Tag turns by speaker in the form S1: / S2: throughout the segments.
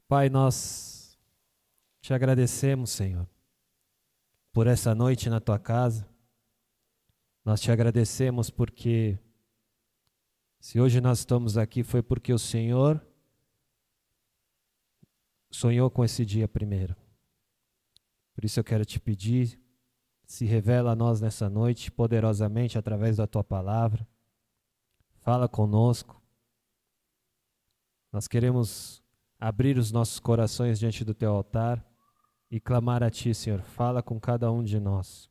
S1: Pai, nós te agradecemos, Senhor, por essa noite na tua casa. Nós te agradecemos porque se hoje nós estamos aqui foi porque o Senhor sonhou com esse dia primeiro. Por isso eu quero te pedir, se revela a nós nessa noite poderosamente através da tua palavra. Fala conosco. Nós queremos abrir os nossos corações diante do teu altar e clamar a ti, Senhor. Fala com cada um de nós.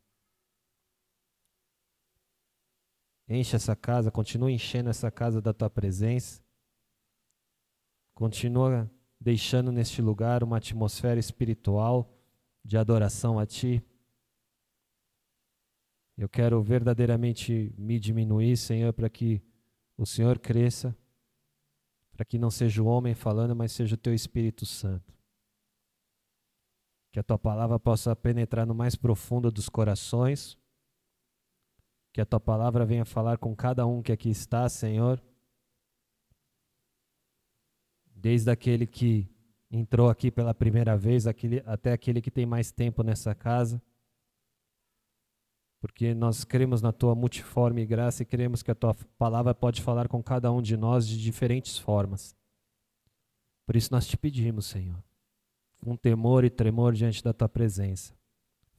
S1: Enche essa casa, continua enchendo essa casa da tua presença. Continua deixando neste lugar uma atmosfera espiritual de adoração a ti. Eu quero verdadeiramente me diminuir, Senhor, para que o Senhor cresça, para que não seja o homem falando, mas seja o teu Espírito Santo. Que a tua palavra possa penetrar no mais profundo dos corações, que a tua palavra venha falar com cada um que aqui está, Senhor, desde aquele que entrou aqui pela primeira vez, até aquele que tem mais tempo nessa casa, porque nós cremos na tua multiforme graça e cremos que a tua palavra pode falar com cada um de nós de diferentes formas. Por isso nós te pedimos, Senhor, com temor e tremor diante da tua presença.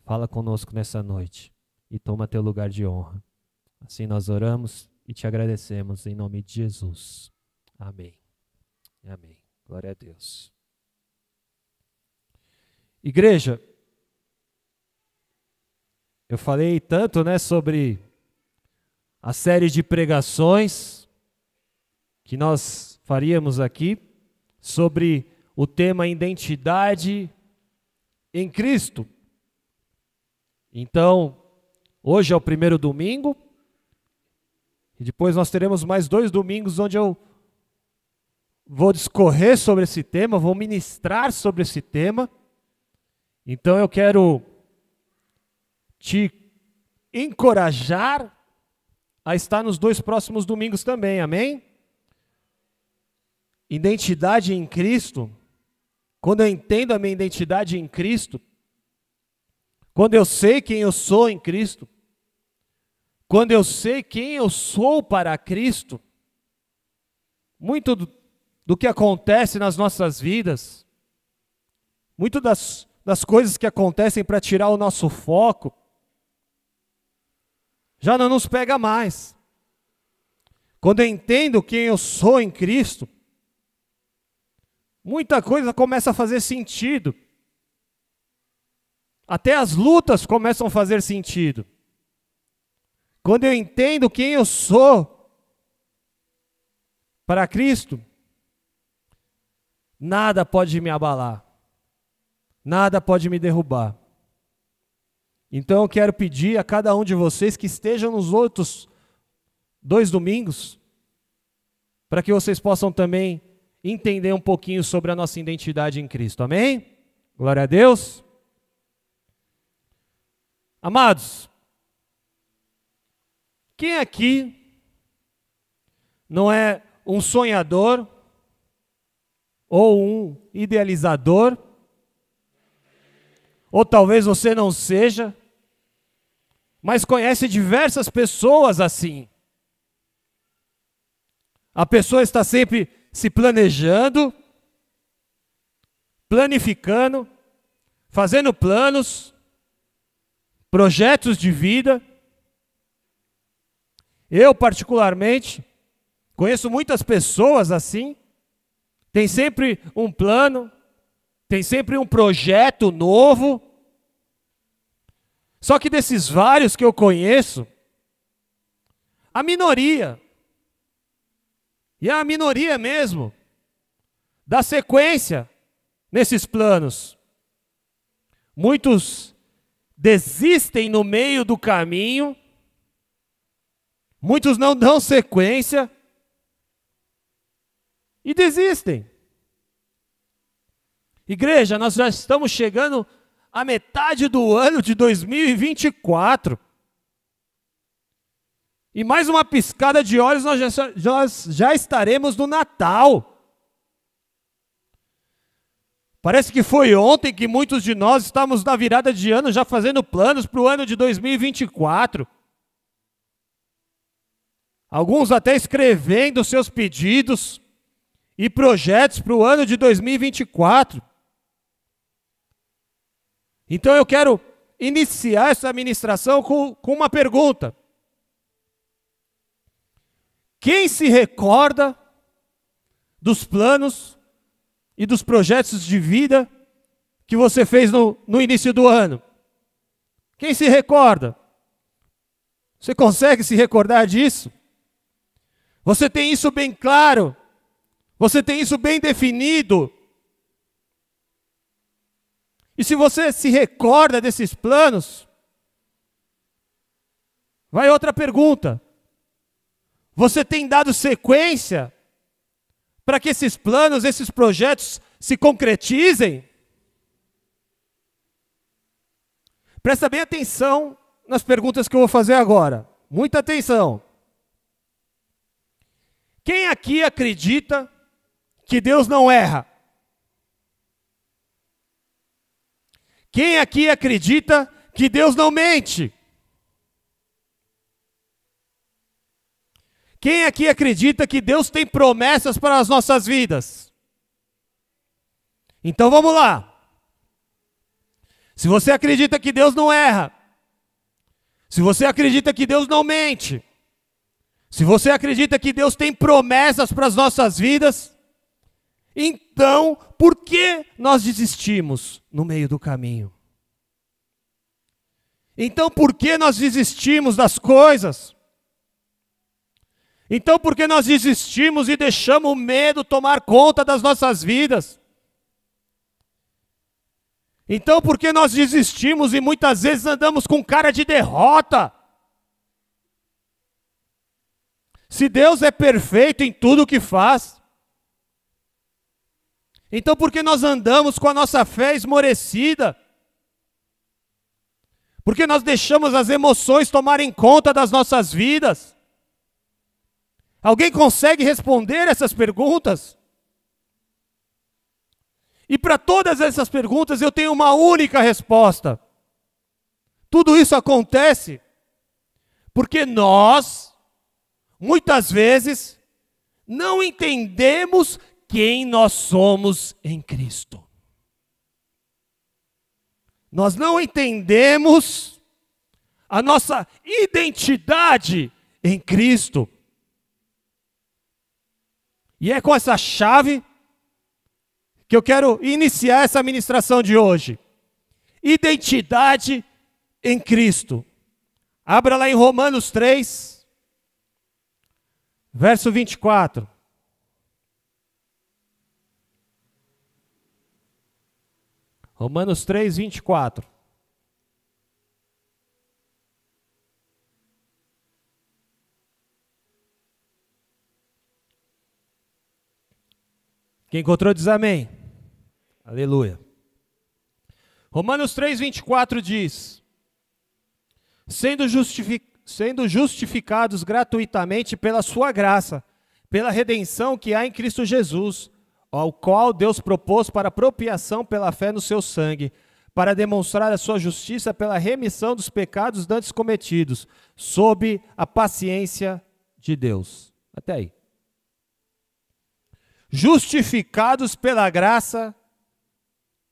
S1: Fala conosco nessa noite e toma teu lugar de honra. Assim nós oramos e te agradecemos em nome de Jesus. Amém. Amém. Glória a Deus. Igreja, eu falei tanto, sobre a série de pregações que nós faríamos aqui, sobre o tema identidade em Cristo. Então, hoje é o primeiro domingo, e depois nós teremos mais 2 domingos onde eu vou discorrer sobre esse tema, vou ministrar sobre esse tema. Então eu quero te encorajar a estar nos 2 próximos domingos também, amém? Identidade em Cristo. Quando eu entendo a minha identidade em Cristo, quando eu sei quem eu sou em Cristo, quando eu sei quem eu sou para Cristo, muito do que acontece nas nossas vidas, muito das coisas que acontecem para tirar o nosso foco, já não nos pega mais. Quando eu entendo quem eu sou em Cristo, muita coisa começa a fazer sentido. Até as lutas começam a fazer sentido. Quando eu entendo quem eu sou para Cristo, nada pode me abalar. Nada pode me derrubar. Então eu quero pedir a cada um de vocês que estejam nos outros 2 domingos, para que vocês possam também entender um pouquinho sobre a nossa identidade em Cristo. Amém? Glória a Deus. Amados, quem aqui não é um sonhador ou um idealizador? Ou talvez você não seja, mas conhece diversas pessoas assim. A pessoa está sempre se planejando, planificando, fazendo planos, projetos de vida. Eu, particularmente, conheço muitas pessoas assim. Tem sempre um plano, tem sempre um projeto novo. Só que desses vários que eu conheço, a minoria, e é a minoria mesmo, dá sequência nesses planos. Muitos desistem no meio do caminho, muitos não dão sequência e desistem. Igreja, nós já estamos chegando à metade do ano de 2024. E mais uma piscada de olhos, nós já estaremos no Natal. Parece que foi ontem que muitos de nós estávamos na virada de ano já fazendo planos para o ano de 2024. Alguns até escrevendo seus pedidos e projetos para o ano de 2024. Então eu quero iniciar essa ministração com uma pergunta. Quem se recorda dos planos e dos projetos de vida que você fez no início do ano? Quem se recorda? Você consegue se recordar disso? Você tem isso bem claro? Você tem isso bem definido? E se você se recorda desses planos, vai outra pergunta. Você tem dado sequência para que esses planos, esses projetos se concretizem? Presta bem atenção nas perguntas que eu vou fazer agora. Muita atenção. Quem aqui acredita que Deus não erra? Quem aqui acredita que Deus não mente? Quem aqui acredita que Deus tem promessas para as nossas vidas? Então vamos lá. Se você acredita que Deus não erra, se você acredita que Deus não mente, se você acredita que Deus tem promessas para as nossas vidas, então por que nós desistimos no meio do caminho? Então por que nós desistimos das coisas? Então por que nós desistimos e deixamos o medo tomar conta das nossas vidas? Então por que nós desistimos e muitas vezes andamos com cara de derrota? Se Deus é perfeito em tudo o que faz, então por que nós andamos com a nossa fé esmorecida? Por que nós deixamos as emoções tomarem conta das nossas vidas? Alguém consegue responder essas perguntas? E para todas essas perguntas eu tenho uma única resposta. Tudo isso acontece porque nós, muitas vezes, não entendemos quem nós somos em Cristo. Nós não entendemos a nossa identidade em Cristo. E é com essa chave que eu quero iniciar essa ministração de hoje. Identidade em Cristo. Abra lá em Romanos 3, verso 24. Romanos 3, 24. Quem encontrou diz amém. Aleluia. Romanos 3, 24 diz: sendo justificados gratuitamente pela sua graça, pela redenção que há em Cristo Jesus, ao qual Deus propôs para propiação pela fé no seu sangue, para demonstrar a sua justiça pela remissão dos pecados dantes cometidos, sob a paciência de Deus. Até aí. Justificados pela graça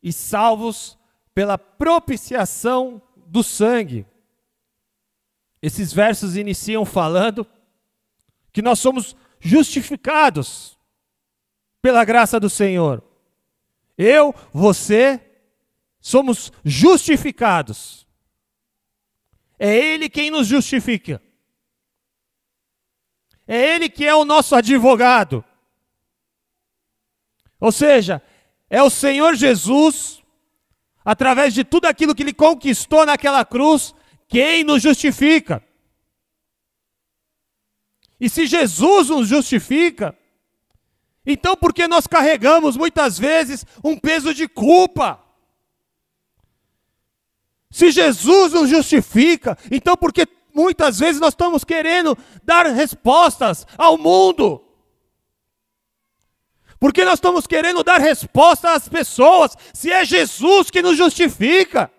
S1: e salvos pela propiciação do sangue. Esses versos iniciam falando que nós somos justificados pela graça do Senhor. Eu, você, somos justificados. É Ele quem nos justifica. É Ele que é o nosso advogado. Ou seja, é o Senhor Jesus, através de tudo aquilo que Ele conquistou naquela cruz, quem nos justifica. E se Jesus nos justifica, então por que nós carregamos muitas vezes um peso de culpa? Se Jesus nos justifica, então por que muitas vezes nós estamos querendo dar respostas ao mundo? Porque nós estamos querendo dar resposta às pessoas, se é Jesus que nos justifica.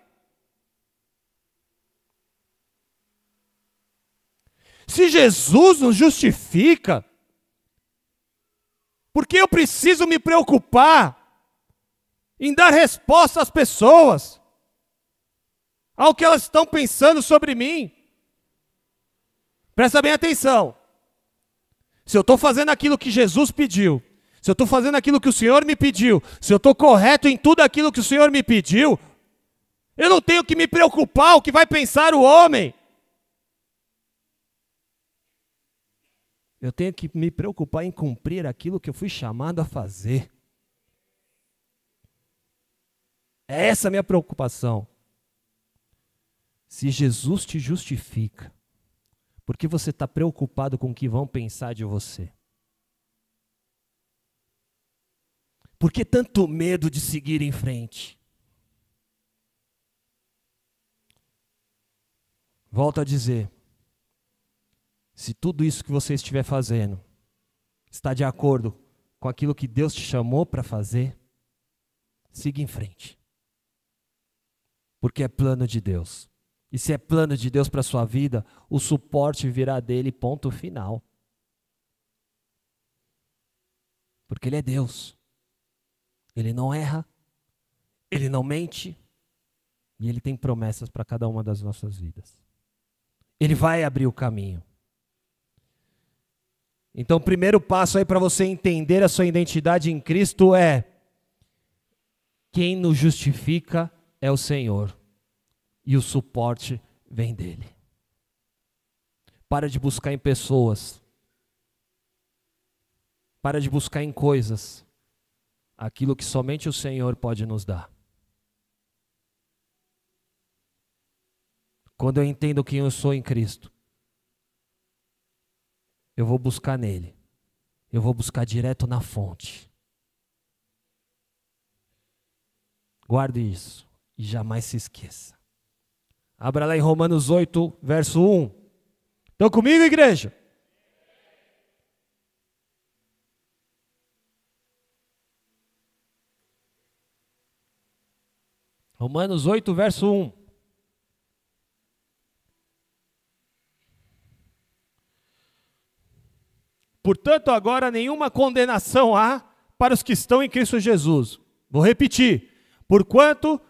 S1: Se Jesus nos justifica, por que eu preciso me preocupar em dar resposta às pessoas, ao que elas estão pensando sobre mim? Presta bem atenção. Se eu estou fazendo aquilo que Jesus pediu, se eu estou fazendo aquilo que o Senhor me pediu, se eu estou correto em tudo aquilo que o Senhor me pediu, eu não tenho que me preocupar o que vai pensar o homem. Eu tenho que me preocupar em cumprir aquilo que eu fui chamado a fazer. É essa a minha preocupação. Se Jesus te justifica, por que você está preocupado com o que vão pensar de você? Por que tanto medo de seguir em frente? Volto a dizer, se tudo isso que você estiver fazendo está de acordo com aquilo que Deus te chamou para fazer, siga em frente. Porque é plano de Deus. E se é plano de Deus para a sua vida, o suporte virá dele, ponto final. Porque Ele é Deus. Ele não erra, Ele não mente, e Ele tem promessas para cada uma das nossas vidas. Ele vai abrir o caminho. Então, o primeiro passo aí para você entender a sua identidade em Cristo é: quem nos justifica é o Senhor, e o suporte vem dele. Para de buscar em pessoas, para de buscar em coisas, aquilo que somente o Senhor pode nos dar. Quando eu entendo quem eu sou em Cristo, eu vou buscar nele. Eu vou buscar direto na fonte. Guarde isso e jamais se esqueça. Abra lá em Romanos 8, verso 1. Estão comigo, igreja? Romanos 8, verso 1. Portanto, agora nenhuma condenação há para os que estão em Cristo Jesus. Vou repetir. Porquanto,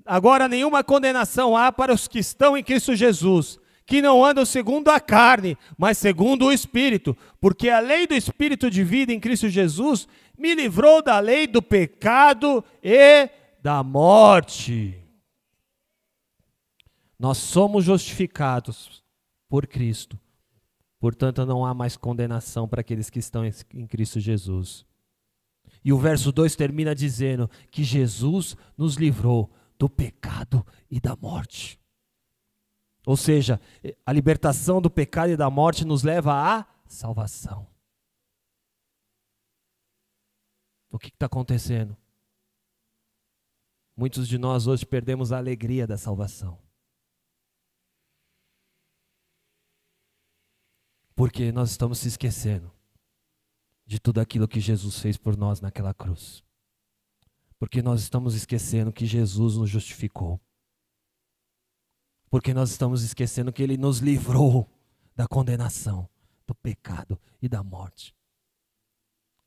S1: agora nenhuma condenação há para os que estão em Cristo Jesus, que não andam segundo a carne, mas segundo o Espírito. Porque a lei do Espírito de vida em Cristo Jesus me livrou da lei do pecado e da morte. Nós somos justificados por Cristo. Portanto, não há mais condenação para aqueles que estão em Cristo Jesus. E o verso 2 termina dizendo que Jesus nos livrou do pecado e da morte. Ou seja, a libertação do pecado e da morte nos leva à salvação. O que está acontecendo? Muitos de nós hoje perdemos a alegria da salvação. Porque nós estamos se esquecendo de tudo aquilo que Jesus fez por nós naquela cruz. Porque nós estamos esquecendo que Jesus nos justificou. Porque nós estamos esquecendo que Ele nos livrou da condenação, do pecado e da morte.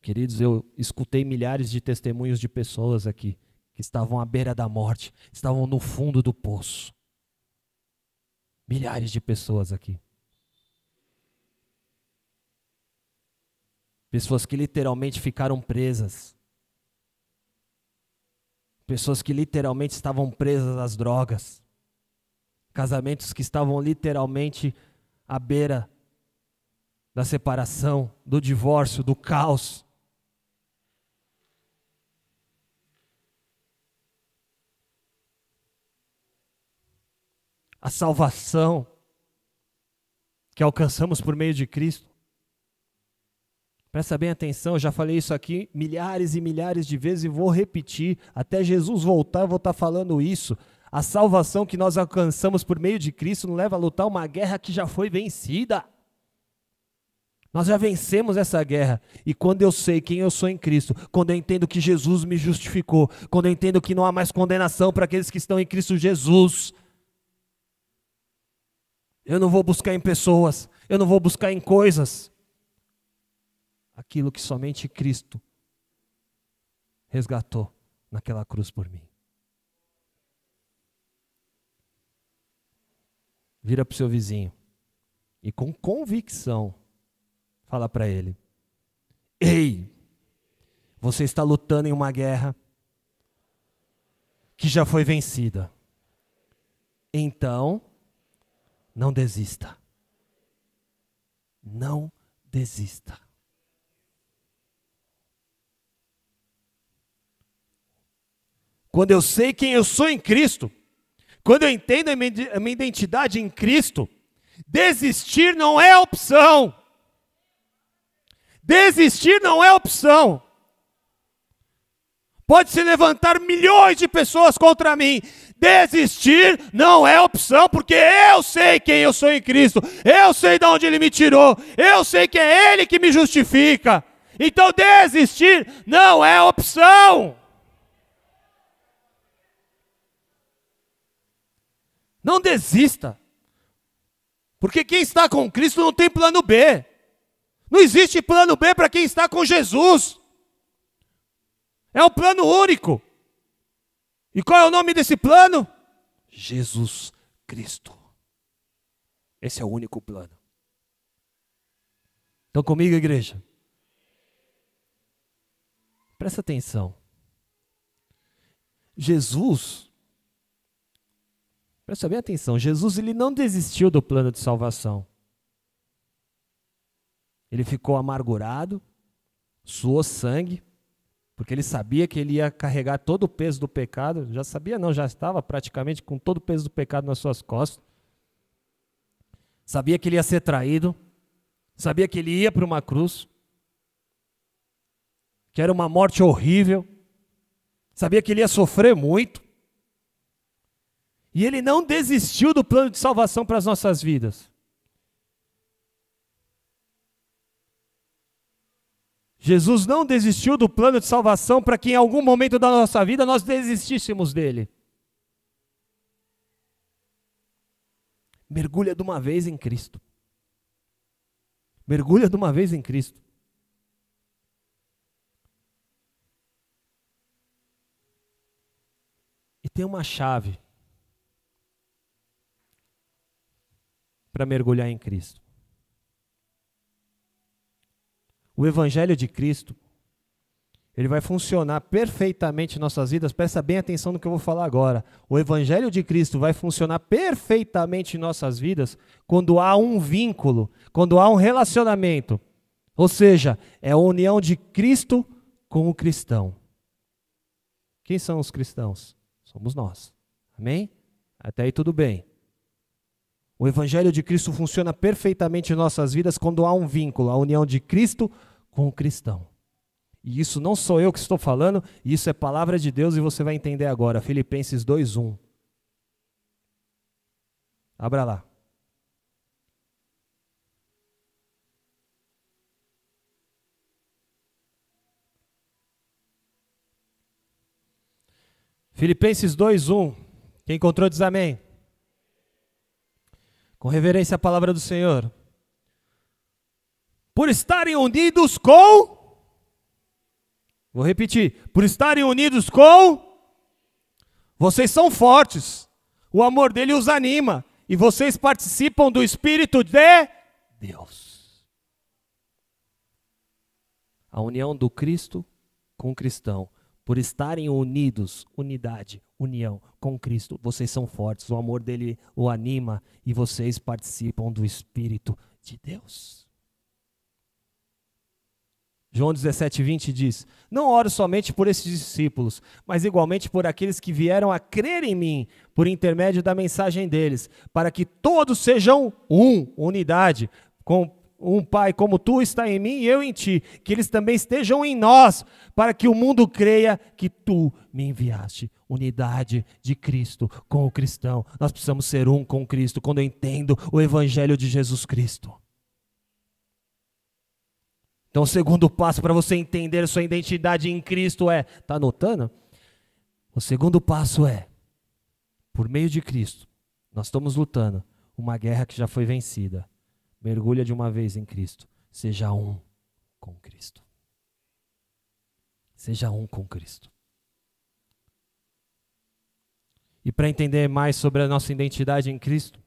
S1: Queridos, eu escutei milhares de testemunhos de pessoas aqui que estavam à beira da morte, estavam no fundo do poço. Milhares de pessoas aqui. Pessoas que literalmente ficaram presas. Pessoas que literalmente estavam presas às drogas. Casamentos que estavam literalmente à beira da separação, do divórcio, do caos. A salvação que alcançamos por meio de Cristo. Presta bem atenção, eu já falei isso aqui milhares e milhares de vezes e vou repetir. Até Jesus voltar, eu vou estar falando isso. A salvação que nós alcançamos por meio de Cristo nos leva a lutar uma guerra que já foi vencida. Nós já vencemos essa guerra. E quando eu sei quem eu sou em Cristo, quando eu entendo que Jesus me justificou, quando eu entendo que não há mais condenação para aqueles que estão em Cristo Jesus, eu não vou buscar em pessoas, eu não vou buscar em coisas aquilo que somente Cristo resgatou naquela cruz por mim. Vira para o seu vizinho e com convicção fala para ele: ei, você está lutando em uma guerra que já foi vencida. Então, não desista. Não desista. Quando eu sei quem eu sou em Cristo, quando eu entendo a minha identidade em Cristo, desistir não é opção. Desistir não é opção. Pode se levantar milhões de pessoas contra mim. Desistir não é opção, porque eu sei quem eu sou em Cristo. Eu sei de onde Ele me tirou. Eu sei que é Ele que me justifica. Então desistir não é opção. Não desista. Porque quem está com Cristo não tem plano B. Não existe plano B para quem está com Jesus. É um plano único. E qual é o nome desse plano? Jesus Cristo. Esse é o único plano. Estão comigo, igreja? Presta atenção. Jesus, presta bem atenção, Jesus ele não desistiu do plano de salvação. Ele ficou amargurado, suou sangue, porque ele sabia que ele ia carregar todo o peso do pecado. Já sabia não, já estava praticamente com todo o peso do pecado nas suas costas. Sabia que ele ia ser traído. Sabia que ele ia para uma cruz. Que era uma morte horrível. Sabia que ele ia sofrer muito. E ele não desistiu do plano de salvação para as nossas vidas. Jesus não desistiu do plano de salvação para que em algum momento da nossa vida nós desistíssemos dele. Mergulha de uma vez em Cristo. Mergulha de uma vez em Cristo. E tem uma chave para mergulhar em Cristo. O Evangelho de Cristo, ele vai funcionar perfeitamente em nossas vidas. Presta bem atenção no que eu vou falar agora. O Evangelho de Cristo vai funcionar perfeitamente em nossas vidas quando há um vínculo, quando há um relacionamento. Ou seja, é a união de Cristo com o cristão. Quem são os cristãos? Somos nós. Amém? Até aí tudo bem. O Evangelho de Cristo funciona perfeitamente em nossas vidas quando há um vínculo, a união de Cristo com o cristão. E isso não sou eu que estou falando, isso é palavra de Deus e você vai entender agora. Filipenses 2:1. Abra lá. Filipenses 2:1. Quem encontrou diz amém. Com reverência à palavra do Senhor. Por estarem unidos com... Vou repetir. Por estarem unidos com... Vocês são fortes. O amor dele os anima. E vocês participam do Espírito de Deus. A união do Cristo com o cristão. Por estarem unidos, unidade, união com Cristo, vocês são fortes, o amor dele o anima e vocês participam do Espírito de Deus. João 17:20 diz: não oro somente por esses discípulos, mas igualmente por aqueles que vieram a crer em mim, por intermédio da mensagem deles, para que todos sejam unidade, com um Pai como tu está em mim e eu em ti, que eles também estejam em nós, para que o mundo creia que tu me enviaste. Unidade de Cristo com o cristão. Nós precisamos ser um com Cristo quando eu entendo o Evangelho de Jesus Cristo. Então o segundo passo para você entender a sua identidade em Cristo está anotando? O segundo passo por meio de Cristo, nós estamos lutando uma guerra que já foi vencida. Mergulha de uma vez em Cristo. Seja um com Cristo. Seja um com Cristo. E para entender mais sobre a nossa identidade em Cristo,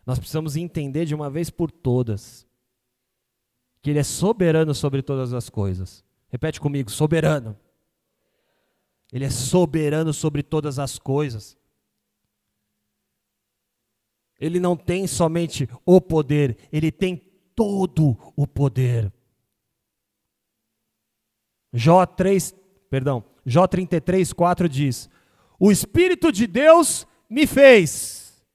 S1: nós precisamos entender de uma vez por todas que Ele é soberano sobre todas as coisas. Repete comigo, soberano. Ele é soberano sobre todas as coisas. Ele não tem somente o poder, Ele tem todo o poder. Jó 33, 4 diz: o Espírito de Deus me fez,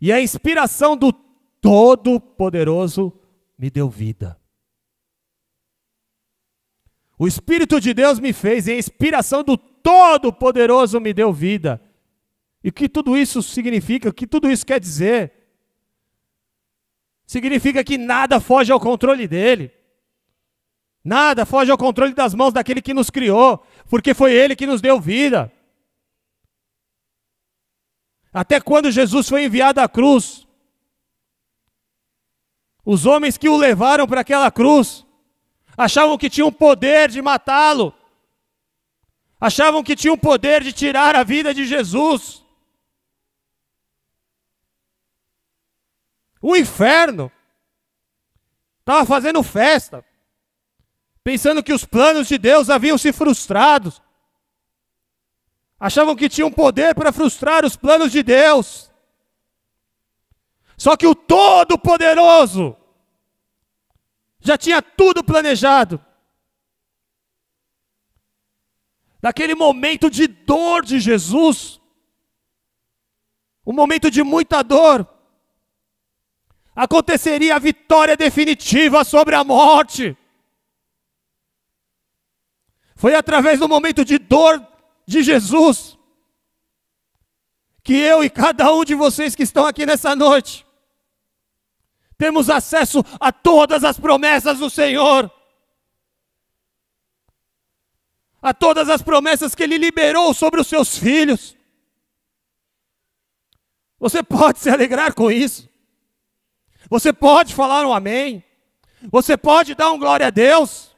S1: e a inspiração do Todo-Poderoso me deu vida. O Espírito de Deus me fez, e a inspiração do Todo-Poderoso me deu vida. E o que tudo isso significa? O que tudo isso quer dizer? Significa que nada foge ao controle dele. Nada foge ao controle das mãos daquele que nos criou, porque foi Ele que nos deu vida. Até quando Jesus foi enviado à cruz, os homens que o levaram para aquela cruz achavam que tinham poder de matá-lo, achavam que tinham poder de tirar a vida de Jesus. O inferno estava fazendo festa, pensando que os planos de Deus haviam se frustrado. Achavam que tinham poder para frustrar os planos de Deus. Só que o Todo-Poderoso já tinha tudo planejado. Naquele momento de dor de Jesus, um momento de muita dor, aconteceria a vitória definitiva sobre a morte. Foi através do momento de dor de Jesus que eu e cada um de vocês que estão aqui nessa noite temos acesso a todas as promessas do Senhor, a todas as promessas que Ele liberou sobre os seus filhos. Você pode se alegrar com isso. Você pode falar um amém. Você pode dar um glória a Deus.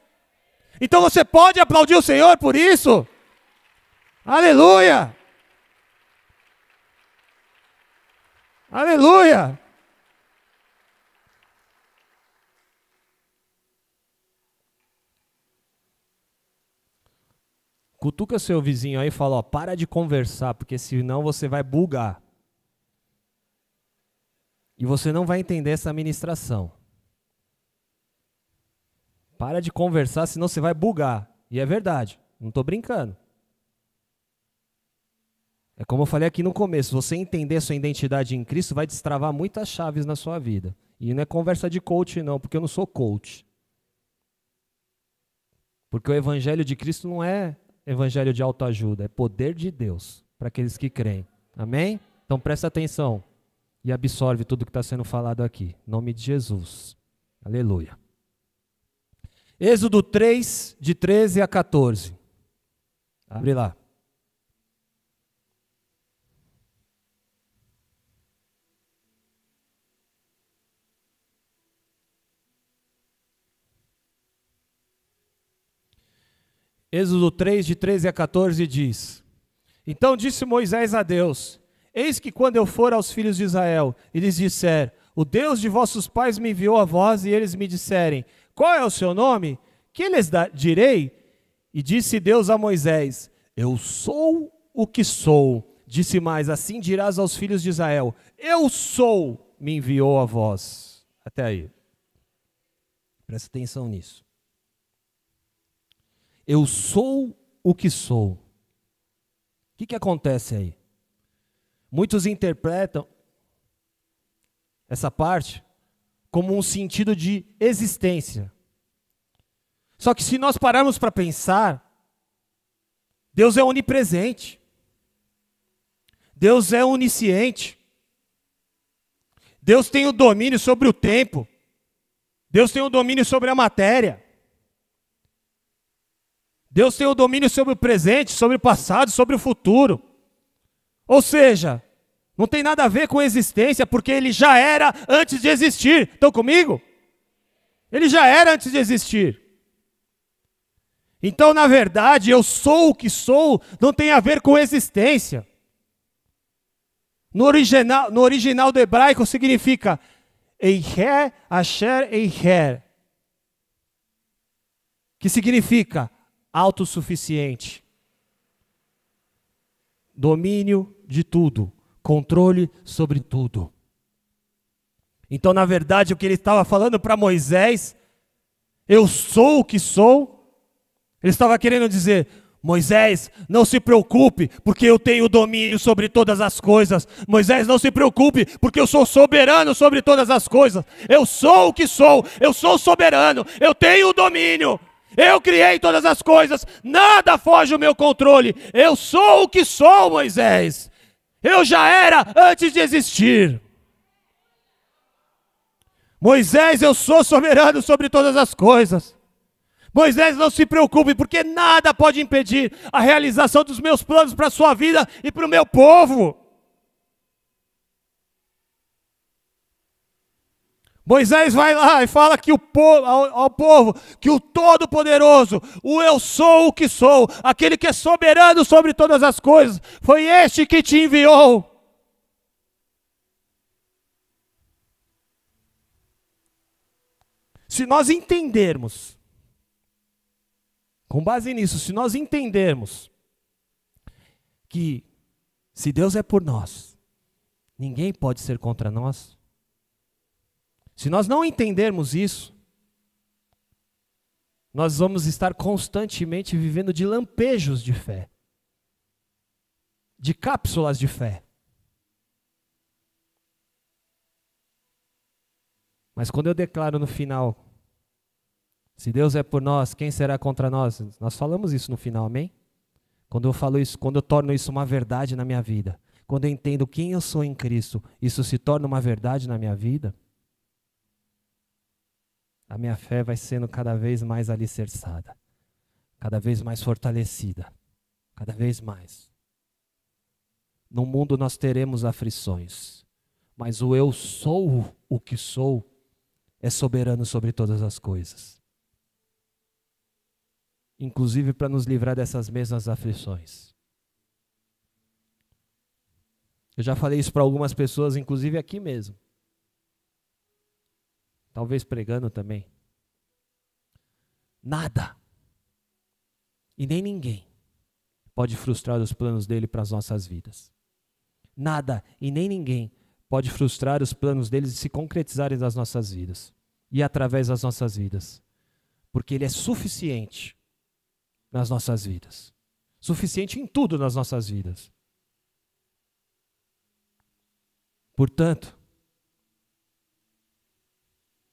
S1: Então você pode aplaudir o Senhor por isso. Aleluia! Aleluia! Cutuca seu vizinho aí e fala, ó, para de conversar, porque senão você vai bugar. E você não vai entender essa ministração. Para de conversar, senão você vai bugar. E é verdade, não estou brincando. É como eu falei aqui no começo, você entender sua identidade em Cristo vai destravar muitas chaves na sua vida. E não é conversa de coach não, porque eu não sou coach. Porque o evangelho de Cristo não é evangelho de autoajuda, é poder de Deus para aqueles que creem. Amém? Então presta atenção e absorve tudo que está sendo falado aqui. Em nome de Jesus. Aleluia. Êxodo 3, de 13 a 14. Abre lá. Êxodo 3, de 13 a 14 diz: Então disse Moisés a Deus: Eis que quando eu for aos filhos de Israel e lhes disser, o Deus de vossos pais me enviou a vós, e eles me disserem, qual é o seu nome? Que lhes direi? E disse Deus a Moisés, eu sou o que sou. Disse mais, assim dirás aos filhos de Israel, eu sou, me enviou a vós. Até aí. Presta atenção nisso. Eu sou o que sou. O que acontece aí? Muitos interpretam essa parte como um sentido de existência. Só que se nós pararmos para pensar, Deus é onipresente. Deus é onisciente. Deus tem o domínio sobre o tempo. Deus tem o domínio sobre a matéria. Deus tem o domínio sobre o presente, sobre o passado, sobre o futuro. Ou seja, não tem nada a ver com existência, porque Ele já era antes de existir. Estão comigo? Ele já era antes de existir. Então, na verdade, eu sou o que sou, não tem a ver com existência. No original do hebraico significa Eiher Asher Eiher, que significa autossuficiente, domínio de tudo, controle sobre tudo. Então, na verdade, o que ele estava falando para Moisés, eu sou o que sou, ele estava querendo dizer, Moisés, não se preocupe, porque eu tenho domínio sobre todas as coisas. Moisés, não se preocupe, porque eu sou soberano sobre todas as coisas. Eu sou o que sou, eu sou soberano, eu tenho o domínio. Eu criei todas as coisas, nada foge ao meu controle. Eu sou o que sou, Moisés. Eu já era antes de existir. Moisés, eu sou soberano sobre todas as coisas. Moisés, não se preocupe, porque nada pode impedir a realização dos meus planos para a sua vida e para o meu povo. Moisés vai lá e fala que ao povo, que o Todo-Poderoso, o eu sou o que sou, aquele que é soberano sobre todas as coisas, foi este que te enviou. Se nós entendermos, com base nisso, se nós entendermos que se Deus é por nós, ninguém pode ser contra nós. Se nós não entendermos isso, nós vamos estar constantemente vivendo de lampejos de fé, de cápsulas de fé. Mas quando eu declaro no final, se Deus é por nós, quem será contra nós? Nós falamos isso no final, amém? Quando eu falo isso, quando eu torno isso uma verdade na minha vida, quando eu entendo quem eu sou em Cristo, isso se torna uma verdade na minha vida, a minha fé vai sendo cada vez mais alicerçada, cada vez mais fortalecida, cada vez mais. No mundo nós teremos aflições, mas o eu sou o que sou é soberano sobre todas as coisas. Inclusive para nos livrar dessas mesmas aflições. Eu já falei isso para algumas pessoas, inclusive aqui mesmo. Talvez pregando também. Nada e nem ninguém pode frustrar os planos dele para as nossas vidas. Nada e nem ninguém pode frustrar os planos deles de se concretizarem nas nossas vidas e através das nossas vidas. Porque ele é suficiente nas nossas vidas. Suficiente em tudo nas nossas vidas. Portanto,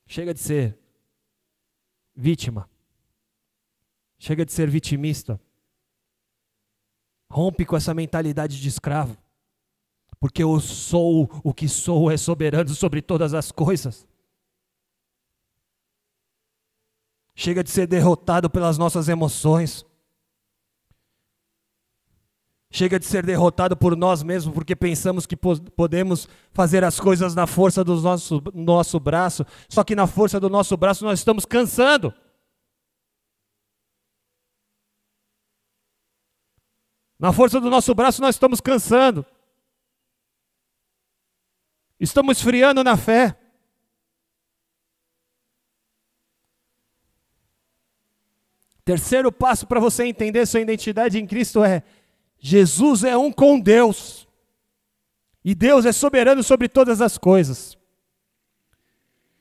S1: chega de ser vítima. Chega de ser vitimista. Rompe com essa mentalidade de escravo. Porque eu sou o que sou, é soberano sobre todas as coisas. Chega de ser derrotado pelas nossas emoções. Chega de ser derrotado por nós mesmos, porque pensamos que podemos fazer as coisas na força do nosso braço, só que na força do nosso braço nós estamos cansando. Na força do nosso braço nós estamos cansando. Estamos esfriando na fé. Terceiro passo para você entender sua identidade em Cristo é: Jesus é um com Deus. E Deus é soberano sobre todas as coisas.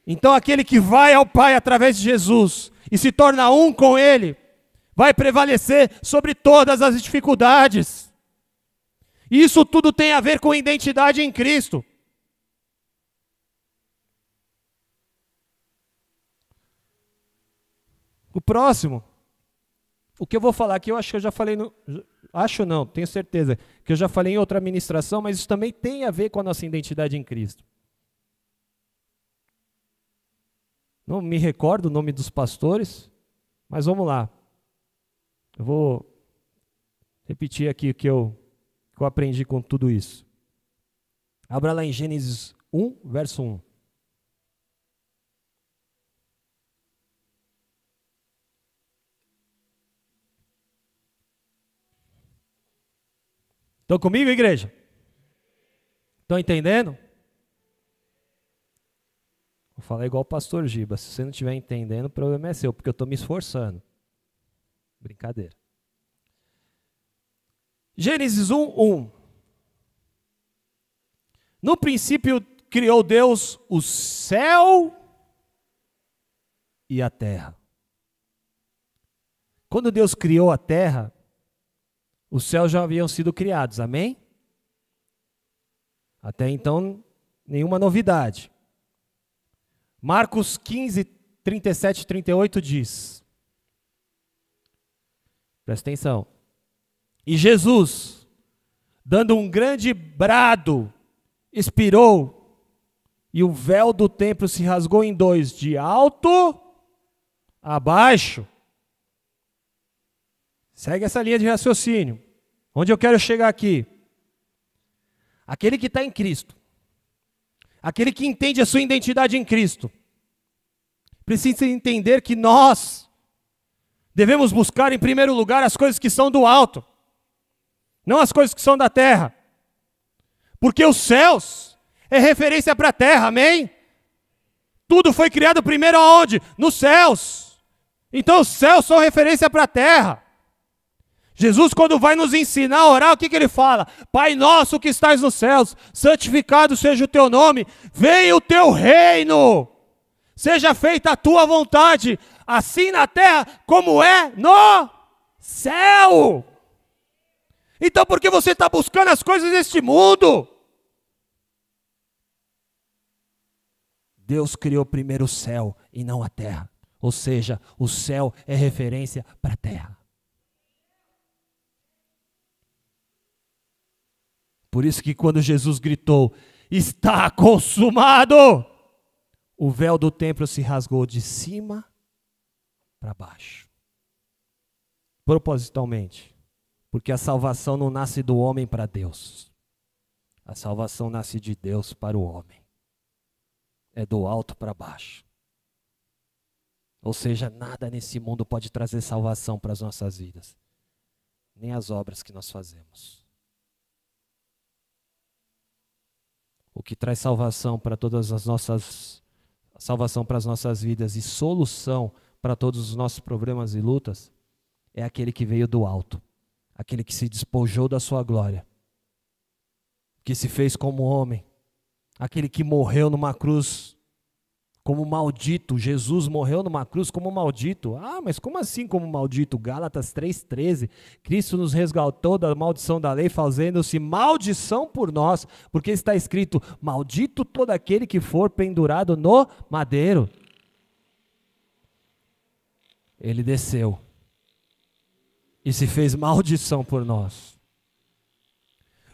S1: Então aquele que vai ao Pai através de Jesus e se torna um com Ele, vai prevalecer sobre todas as dificuldades. E isso tudo tem a ver com identidade em Cristo. O próximo, o que eu vou falar aqui, eu acho que eu já falei, acho não, tenho certeza, que eu já falei em outra ministração, mas isso também tem a ver com a nossa identidade em Cristo. Não me recordo o nome dos pastores, mas vamos lá. Eu vou repetir aqui o que eu aprendi com tudo isso. Abra lá em Gênesis 1, verso 1. Estão comigo, igreja? Estão entendendo? Vou falar igual o pastor Giba. Se você não estiver entendendo, o problema é seu, porque eu estou me esforçando. Brincadeira. Gênesis 1. No princípio criou Deus o céu e a terra. Quando Deus criou a terra, os céus já haviam sido criados, amém? Até então, nenhuma novidade. Marcos 15, 37 e 38 diz, presta atenção, e Jesus, dando um grande brado, expirou, e o véu do templo se rasgou em dois, de alto a baixo. Segue essa linha de raciocínio. Onde eu quero chegar aqui? Aquele que está em Cristo, aquele que entende a sua identidade em Cristo, precisa entender que nós devemos buscar em primeiro lugar as coisas que são do alto, não as coisas que são da terra. Porque os céus é referência para a terra, amém? Tudo foi criado primeiro aonde? Nos céus. Então os céus são referência para a terra. Jesus, quando vai nos ensinar a orar, o que ele fala? Pai nosso que estás nos céus, santificado seja o teu nome, venha o teu reino, seja feita a tua vontade, assim na terra como é no céu. Então por que você está buscando as coisas deste mundo? Deus criou primeiro o céu e não a terra. Ou seja, o céu é referência para a terra. Por isso que quando Jesus gritou, está consumado, o véu do templo se rasgou de cima para baixo. Propositalmente. Porque a salvação não nasce do homem para Deus. A salvação nasce de Deus para o homem. É do alto para baixo. Ou seja, nada nesse mundo pode trazer salvação para as nossas vidas. Nem as obras que nós fazemos. O que traz salvação para todas as nossas, salvação para as nossas vidas e solução para todos os nossos problemas e lutas, é aquele que veio do alto. Aquele que se despojou da sua glória, que se fez como homem, aquele que morreu numa cruz como maldito. Jesus morreu numa cruz como maldito. Ah, mas como assim como maldito? Gálatas 3,13, Cristo nos resgatou da maldição da lei, fazendo-se maldição por nós, porque está escrito, maldito todo aquele que for pendurado no madeiro. Ele desceu e se fez maldição por nós.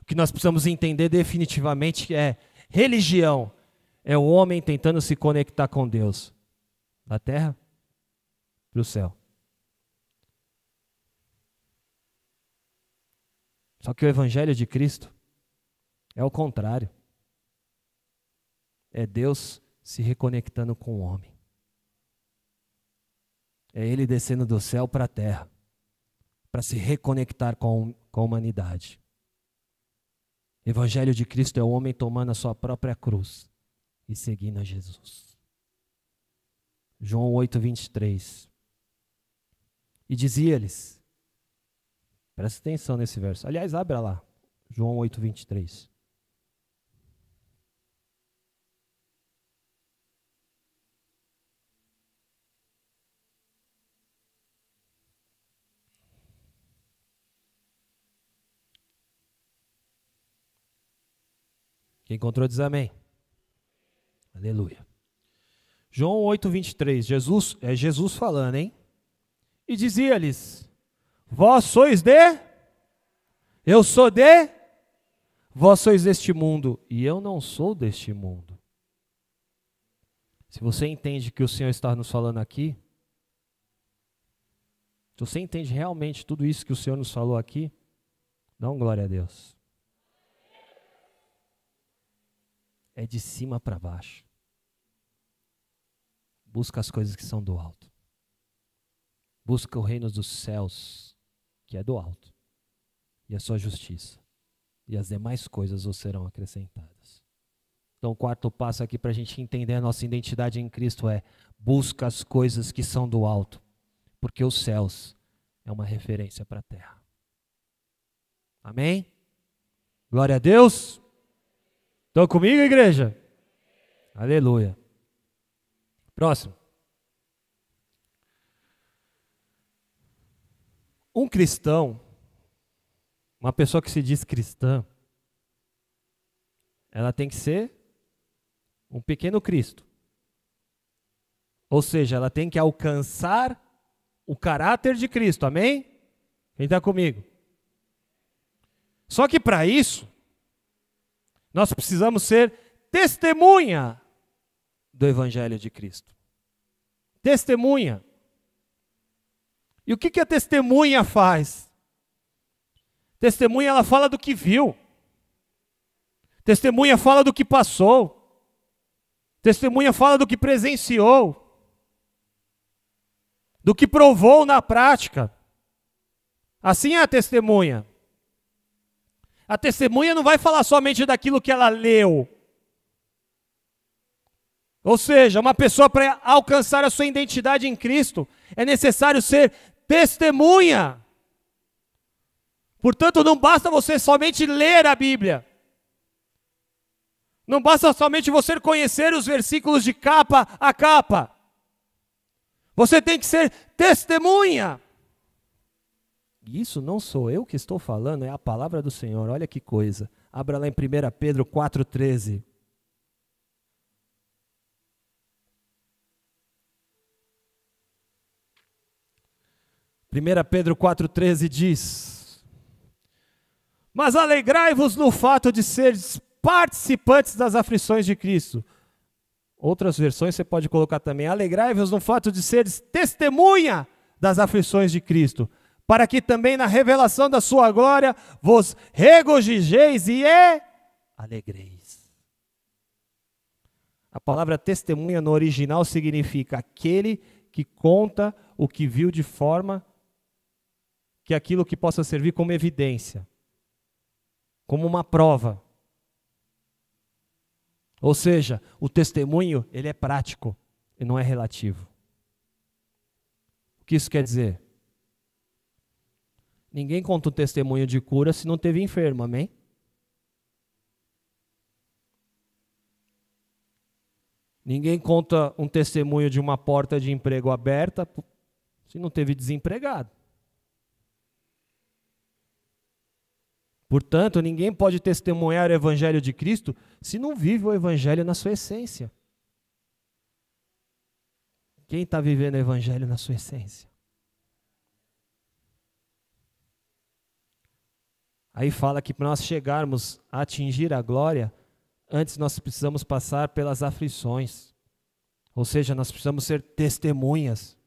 S1: O que nós precisamos entender definitivamente é religião. É o homem tentando se conectar com Deus. Da terra para o céu. Só que o evangelho de Cristo é o contrário. É Deus se reconectando com o homem. É Ele descendo do céu para a terra. Para se reconectar com a humanidade. O evangelho de Cristo é o homem tomando a sua própria cruz e seguindo a Jesus. João 8:23. E dizia-lhes, presta atenção nesse verso. Aliás, abra lá, João 8:23. Quem encontrou diz amém. Aleluia. João 8:23, Jesus falando, hein? E dizia-lhes, vós sois de, eu sou de, vós sois deste mundo, e eu não sou deste mundo. Se você entende que o Senhor está nos falando aqui, se você entende realmente tudo isso que o Senhor nos falou aqui, dá um glória a Deus. É de cima para baixo. Busca as coisas que são do alto. Busca o reino dos céus, que é do alto, e a sua justiça. E as demais coisas vos serão acrescentadas. Então o quarto passo aqui para a gente entender a nossa identidade em Cristo é: busca as coisas que são do alto, porque os céus é uma referência para a terra. Amém? Glória a Deus. Estão comigo, igreja? Aleluia. Próximo. Um cristão, uma pessoa que se diz cristã, ela tem que ser um pequeno Cristo. Ou seja, ela tem que alcançar o caráter de Cristo, amém? Quem está comigo? Só que para isso, nós precisamos ser testemunha do Evangelho de Cristo. Testemunha. E o que a testemunha faz? Testemunha, ela fala do que viu. Testemunha fala do que passou. Testemunha fala do que presenciou. Do que provou na prática. Assim é a testemunha. A testemunha não vai falar somente daquilo que ela leu. Ou seja, uma pessoa para alcançar a sua identidade em Cristo, é necessário ser testemunha. Portanto, não basta você somente ler a Bíblia. Não basta somente você conhecer os versículos de capa a capa. Você tem que ser testemunha. Isso não sou eu que estou falando, é a palavra do Senhor. Olha que coisa. Abra lá em 1 Pedro 4,13. 1 Pedro 4,13 diz: mas alegrai-vos no fato de seres participantes das aflições de Cristo. Outras versões você pode colocar também: alegrai-vos no fato de seres testemunha das aflições de Cristo, para que também na revelação da sua glória vos regozijeis e alegreis. A palavra testemunha no original significa aquele que conta o que viu de forma que aquilo que possa servir como evidência, como uma prova. Ou seja, o testemunho, ele é prático e não é relativo. O que isso quer dizer? Ninguém conta um testemunho de cura se não teve enfermo, amém? Ninguém conta um testemunho de uma porta de emprego aberta se não teve desempregado. Portanto, ninguém pode testemunhar o Evangelho de Cristo se não vive o Evangelho na sua essência. Quem está vivendo o Evangelho na sua essência? Aí fala que para nós chegarmos a atingir a glória, antes nós precisamos passar pelas aflições. Ou seja, nós precisamos ser testemunhas.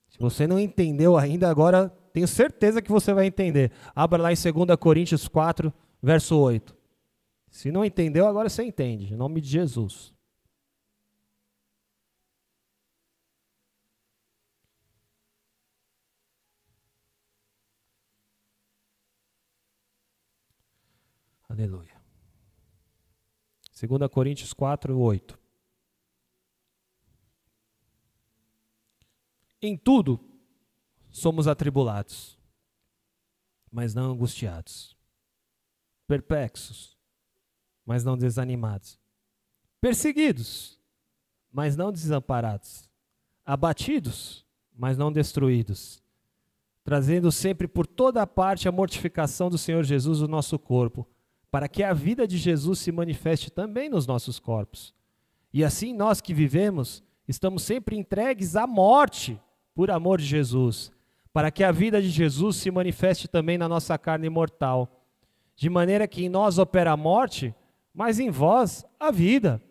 S1: Se você não entendeu ainda, agora tenho certeza que você vai entender. Abra lá em 2 Coríntios 4, verso 8. Se não entendeu, agora você entende. Em nome de Jesus. Aleluia. 2 Coríntios 4, 8. Em tudo somos atribulados, mas não angustiados. Perplexos, mas não desanimados. Perseguidos, mas não desamparados. Abatidos, mas não destruídos. Trazendo sempre por toda a parte a mortificação do Senhor Jesus no nosso corpo, para que a vida de Jesus se manifeste também nos nossos corpos. E assim nós que vivemos, estamos sempre entregues à morte por amor de Jesus, para que a vida de Jesus se manifeste também na nossa carne mortal, de maneira que em nós opera a morte, mas em vós a vida.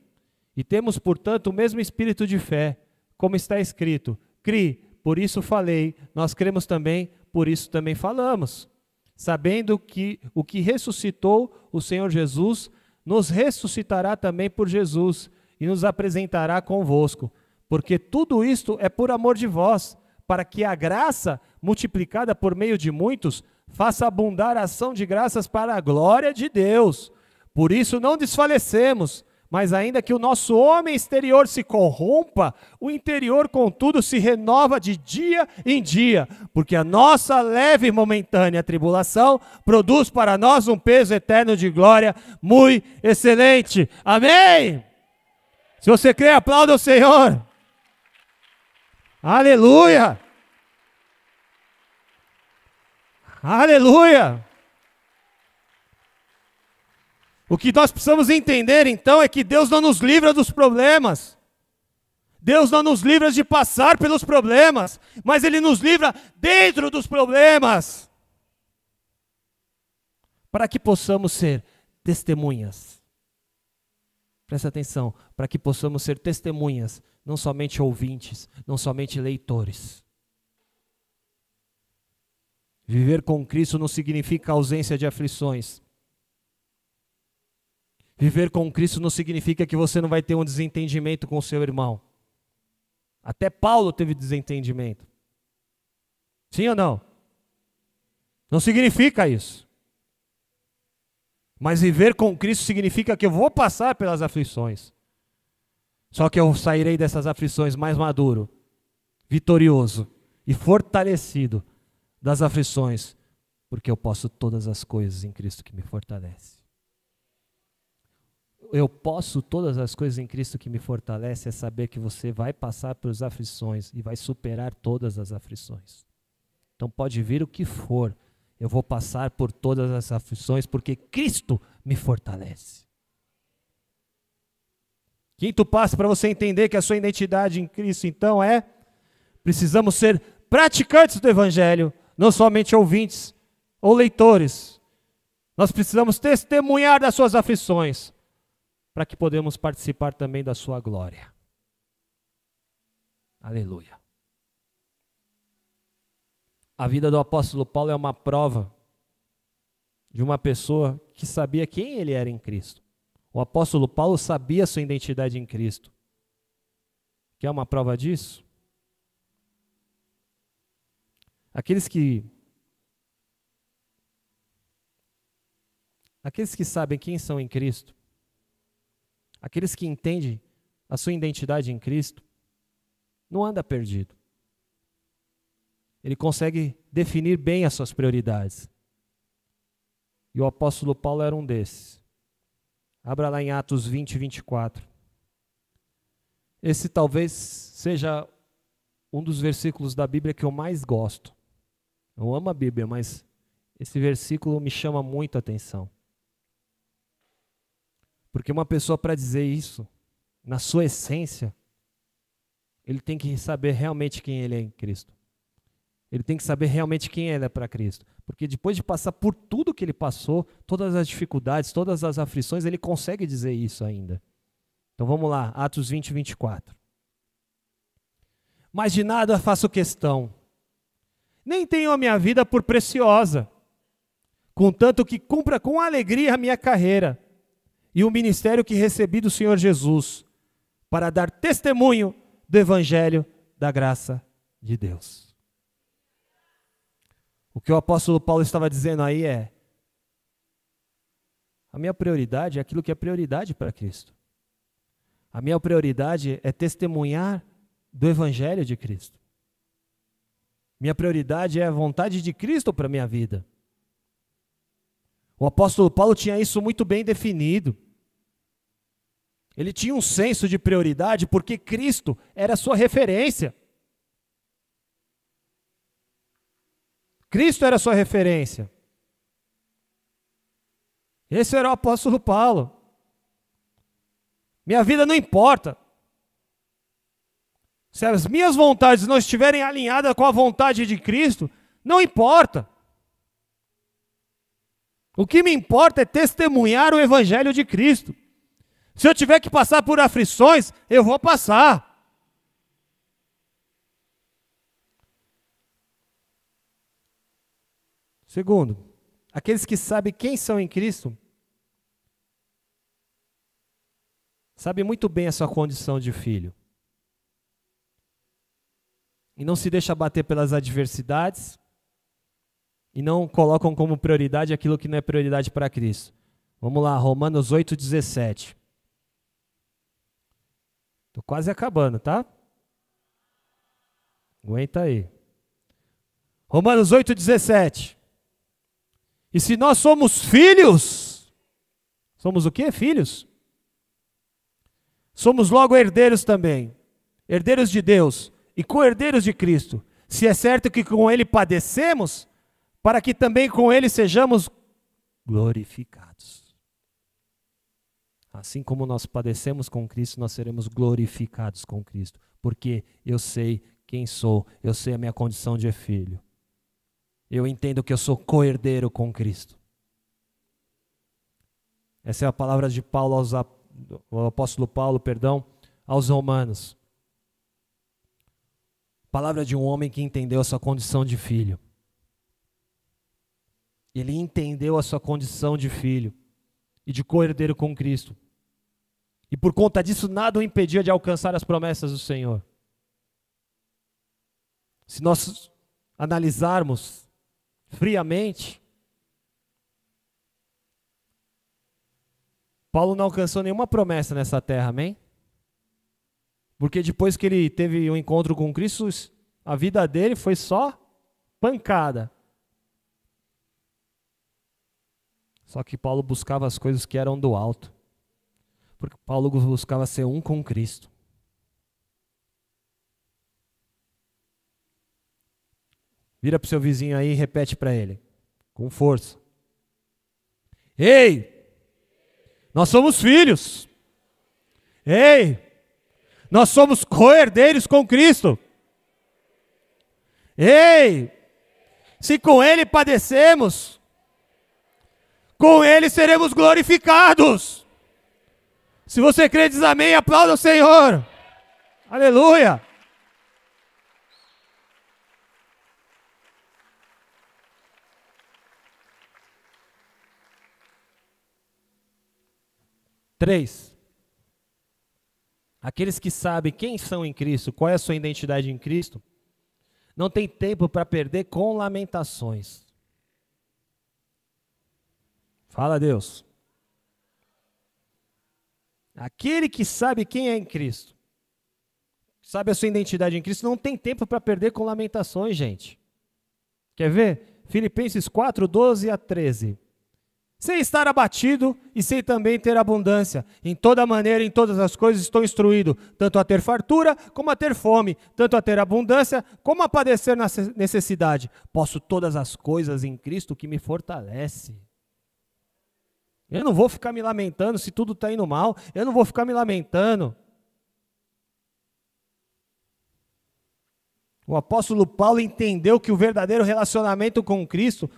S1: E temos, portanto, o mesmo espírito de fé, como está escrito: cri, por isso falei, nós cremos também, por isso também falamos. Sabendo que o que ressuscitou o Senhor Jesus, nos ressuscitará também por Jesus, e nos apresentará convosco. Porque tudo isto é por amor de vós, para que a graça, multiplicada por meio de muitos, faça abundar a ação de graças para a glória de Deus. Por isso não desfalecemos, mas ainda que o nosso homem exterior se corrompa, o interior, contudo, se renova de dia em dia, porque a nossa leve e momentânea tribulação produz para nós um peso eterno de glória muito excelente. Amém? Se você crê, aplauda o Senhor. Aleluia! Aleluia! O que nós precisamos entender, então, é que Deus não nos livra dos problemas. Deus não nos livra de passar pelos problemas, mas Ele nos livra dentro dos problemas, para que possamos ser testemunhas. Presta atenção, para que possamos ser testemunhas, não somente ouvintes, não somente leitores. Viver com Cristo não significa ausência de aflições. Viver com Cristo não significa que você não vai ter um desentendimento com o seu irmão. Até Paulo teve desentendimento. Sim ou não? Não significa isso. Mas viver com Cristo significa que eu vou passar pelas aflições. Só que eu sairei dessas aflições mais maduro, vitorioso e fortalecido das aflições, porque eu posso todas as coisas em Cristo que me fortalece. Eu posso todas as coisas em Cristo que me fortalece, é saber que você vai passar pelas aflições e vai superar todas as aflições. Então pode vir o que for, eu vou passar por todas as aflições porque Cristo me fortalece. Quinto passo para você entender que a sua identidade em Cristo, então, precisamos ser praticantes do Evangelho, não somente ouvintes ou leitores. Nós precisamos testemunhar das suas aflições, para que podemos participar também da sua glória. Aleluia. A vida do apóstolo Paulo é uma prova de uma pessoa que sabia quem ele era em Cristo. O apóstolo Paulo sabia sua identidade em Cristo. Quer uma prova disso? Aqueles que sabem quem são em Cristo, aqueles que entendem a sua identidade em Cristo, não anda perdido. Ele consegue definir bem as suas prioridades. E o apóstolo Paulo era um desses. Abra lá em Atos 20, 24. Esse talvez seja um dos versículos da Bíblia que eu mais gosto. Eu amo a Bíblia, mas esse versículo me chama muito a atenção. Porque uma pessoa, para dizer isso, na sua essência, ele tem que saber realmente quem ele é em Cristo. Ele tem que saber realmente quem ele é para Cristo. Porque depois de passar por tudo que ele passou, todas as dificuldades, todas as aflições, ele consegue dizer isso ainda. Então vamos lá, Atos 20, 24. Mas de nada faço questão, nem tenho a minha vida por preciosa, contanto que cumpra com alegria a minha carreira e o ministério que recebi do Senhor Jesus, para dar testemunho do Evangelho da graça de Deus. O que o apóstolo Paulo estava dizendo aí é: a minha prioridade é aquilo que é prioridade para Cristo. A minha prioridade é testemunhar do Evangelho de Cristo. Minha prioridade é a vontade de Cristo para a minha vida. O apóstolo Paulo tinha isso muito bem definido. Ele tinha um senso de prioridade porque Cristo era a sua referência. Cristo era a sua referência. Esse era o apóstolo Paulo. Minha vida não importa. Se as minhas vontades não estiverem alinhadas com a vontade de Cristo, não importa. O que me importa é testemunhar o Evangelho de Cristo. Se eu tiver que passar por aflições, eu vou passar. Segundo, aqueles que sabem quem são em Cristo, sabem muito bem a sua condição de filho. E não se deixa abater pelas adversidades, e não colocam como prioridade aquilo que não é prioridade para Cristo. Vamos lá, Romanos 8,17. Estou quase acabando, tá? Aguenta aí. Romanos 8,17. E se nós somos filhos, somos o quê? Filhos? Somos logo herdeiros também, herdeiros de Deus e co-herdeiros de Cristo. Se é certo que com Ele padecemos, para que também com Ele sejamos glorificados. Assim como nós padecemos com Cristo, nós seremos glorificados com Cristo. Porque eu sei quem sou, eu sei a minha condição de filho. Eu entendo que eu sou co-herdeiro com Cristo. Essa é a palavra de Paulo o apóstolo Paulo, aos Romanos. Palavra de um homem que entendeu a sua condição de filho. Ele entendeu a sua condição de filho e de co-herdeiro com Cristo. E por conta disso, nada o impedia de alcançar as promessas do Senhor. Se nós analisarmos friamente, Paulo não alcançou nenhuma promessa nessa terra, amém? Porque depois que ele teve um encontro com Cristo, a vida dele foi só pancada. Só que Paulo buscava as coisas que eram do alto. Porque Paulo buscava ser um com Cristo. Vira para o seu vizinho aí e repete para ele, com força. Ei, nós somos filhos. Ei, nós somos co-herdeiros com Cristo. Ei, se com Ele padecemos, com Ele seremos glorificados. Se você crê, diz amém, aplauda o Senhor. Aleluia. Três. Aqueles que sabem quem são em Cristo, qual é a sua identidade em Cristo, não tem tempo para perder com lamentações. Fala, Deus. Aquele que sabe quem é em Cristo, sabe a sua identidade em Cristo, não tem tempo para perder com lamentações, gente. Quer ver? Filipenses 4, 12 a 13. Sem estar abatido e sem também ter abundância. Em toda maneira, em todas as coisas estou instruído, tanto a ter fartura como a ter fome, tanto a ter abundância como a padecer na necessidade. Posso todas as coisas em Cristo que me fortalece. Eu não vou ficar me lamentando se tudo está indo mal. Eu não vou ficar me lamentando. O apóstolo Paulo entendeu que o verdadeiro relacionamento com Cristo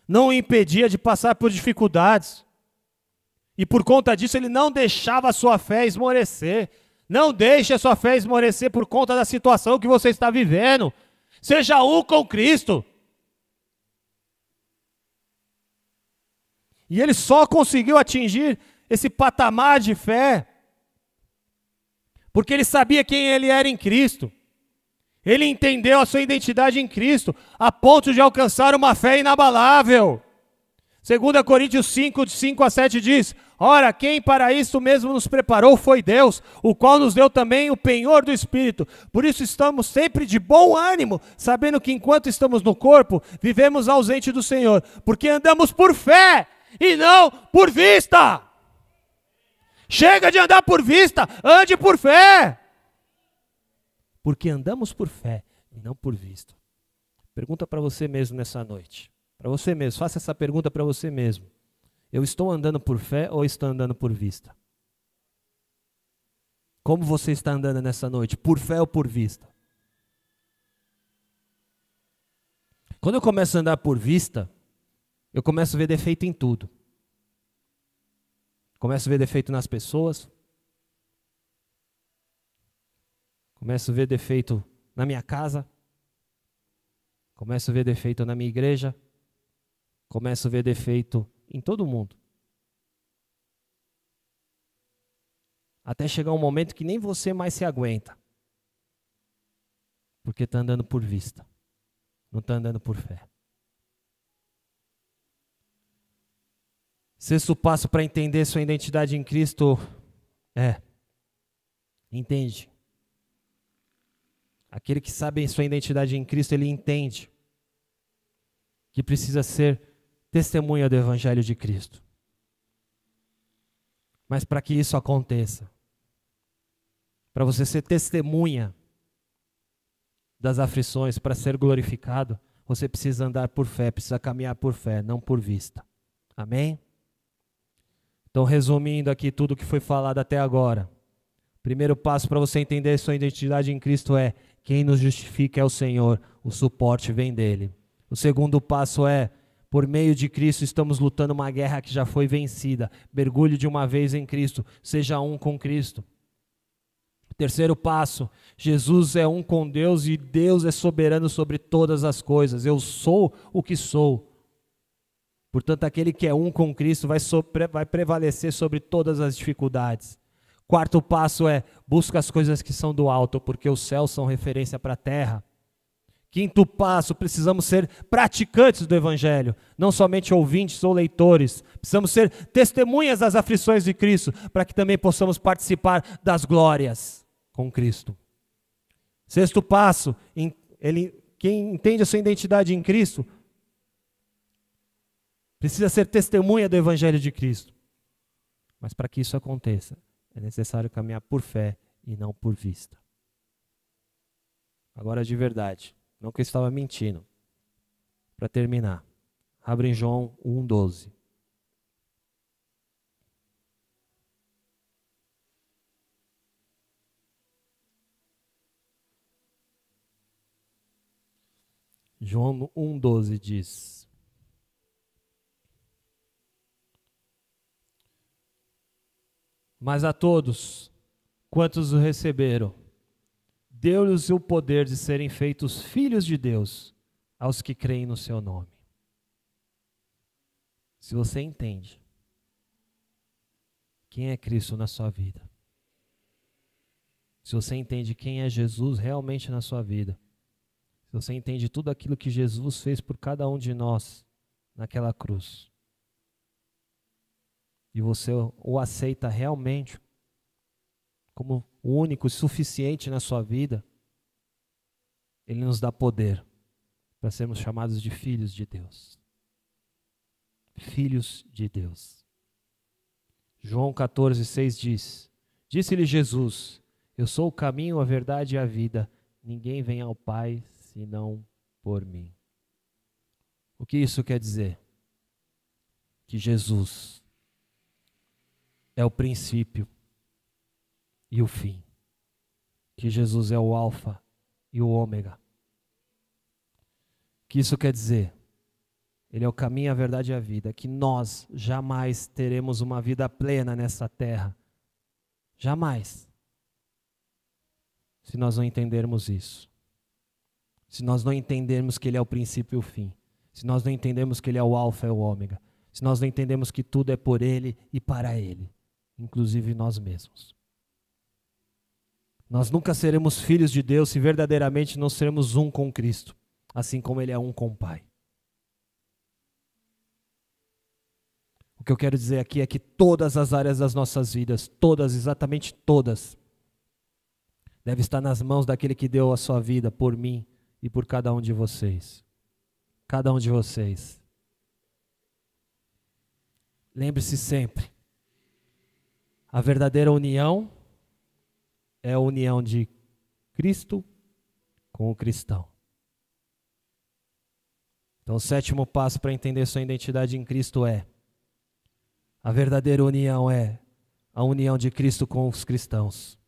S1: não o impedia de passar por dificuldades. E por conta disso ele não deixava a sua fé esmorecer. Não deixe a sua fé esmorecer por conta da situação que você está vivendo. Seja um com Cristo. E ele só conseguiu atingir esse patamar de fé porque ele sabia quem ele era em Cristo. Ele entendeu a sua identidade em Cristo, a ponto de alcançar uma fé inabalável. 2 Coríntios 5, de 5 a 7 diz: ora, quem para isso mesmo nos preparou foi Deus, o qual nos deu também o penhor do Espírito. Por isso estamos sempre de bom ânimo, sabendo que enquanto estamos no corpo, vivemos ausente do Senhor, porque andamos por fé e não por vista. Chega de andar por vista, ande por fé. Porque andamos por fé e não por vista. Pergunta para você mesmo nessa noite. Para você mesmo, faça essa pergunta para você mesmo. Eu estou andando por fé ou estou andando por vista? Como você está andando nessa noite? Por fé ou por vista? Quando eu começo a andar por vista, eu começo a ver defeito em tudo. Começo a ver defeito nas pessoas, Começo a ver defeito na minha casa. Começo a ver defeito na minha igreja. Começo a ver defeito em todo mundo. Até chegar um momento que nem você mais se aguenta. Porque está andando por vista. Não está andando por fé. Sexto passo para entender sua identidade em Cristo entende. Aquele que sabe sua identidade em Cristo, ele entende que precisa ser testemunha do Evangelho de Cristo. Mas para que isso aconteça, para você ser testemunha das aflições, para ser glorificado, você precisa andar por fé, precisa caminhar por fé, não por vista. Amém? Então, resumindo aqui tudo que foi falado até agora. Primeiro passo para você entender sua identidade em Cristo é: quem nos justifica é o Senhor, o suporte vem dele. O segundo passo é: por meio de Cristo estamos lutando uma guerra que já foi vencida. Mergulhe de uma vez em Cristo, seja um com Cristo. Terceiro passo: Jesus é um com Deus e Deus é soberano sobre todas as coisas. Eu sou o que sou. Portanto, aquele que é um com Cristo vai prevalecer sobre todas as dificuldades. Quarto passo é: busca as coisas que são do alto, porque os céus são referência para a terra. Quinto passo: precisamos ser praticantes do Evangelho, não somente ouvintes ou leitores. Precisamos ser testemunhas das aflições de Cristo, para que também possamos participar das glórias com Cristo. Sexto passo: quem entende a sua identidade em Cristo, precisa ser testemunha do Evangelho de Cristo. Mas para que isso aconteça, é necessário caminhar por fé e não por vista. Agora de verdade, não que eu estava mentindo. Para terminar, abre em João 1,12. João 1,12 diz: mas a todos quantos o receberam, deu-lhes o poder de serem feitos filhos de Deus, aos que creem no seu nome. Se você entende quem é Cristo na sua vida, se você entende quem é Jesus realmente na sua vida, se você entende tudo aquilo que Jesus fez por cada um de nós naquela cruz, e você o aceita realmente como o único e suficiente na sua vida, Ele nos dá poder para sermos chamados de filhos de Deus. Filhos de Deus. João 14,6 diz: disse-lhe Jesus: eu sou o caminho, a verdade e a vida. Ninguém vem ao Pai senão por mim. O que isso quer dizer? Que Jesus é o princípio e o fim. Que Jesus é o alfa e o ômega. O que isso quer dizer? Ele é o caminho, a verdade e a vida. Que nós jamais teremos uma vida plena nessa terra. Jamais. Se nós não entendermos isso. Se nós não entendermos que Ele é o princípio e o fim. Se nós não entendermos que Ele é o alfa e o ômega. Se nós não entendemos que tudo é por Ele e para Ele. Inclusive nós mesmos. Nós nunca seremos filhos de Deus se verdadeiramente não sermos um com Cristo, assim como Ele é um com o Pai. O que eu quero dizer aqui é que todas as áreas das nossas vidas, todas, exatamente todas, devem estar nas mãos daquele que deu a sua vida por mim e por cada um de vocês. Cada um de vocês. Lembre-se sempre, a verdadeira união é a união de Cristo com o cristão. Então, o sétimo passo para entender sua identidade em Cristo é: a verdadeira união é a união de Cristo com os cristãos.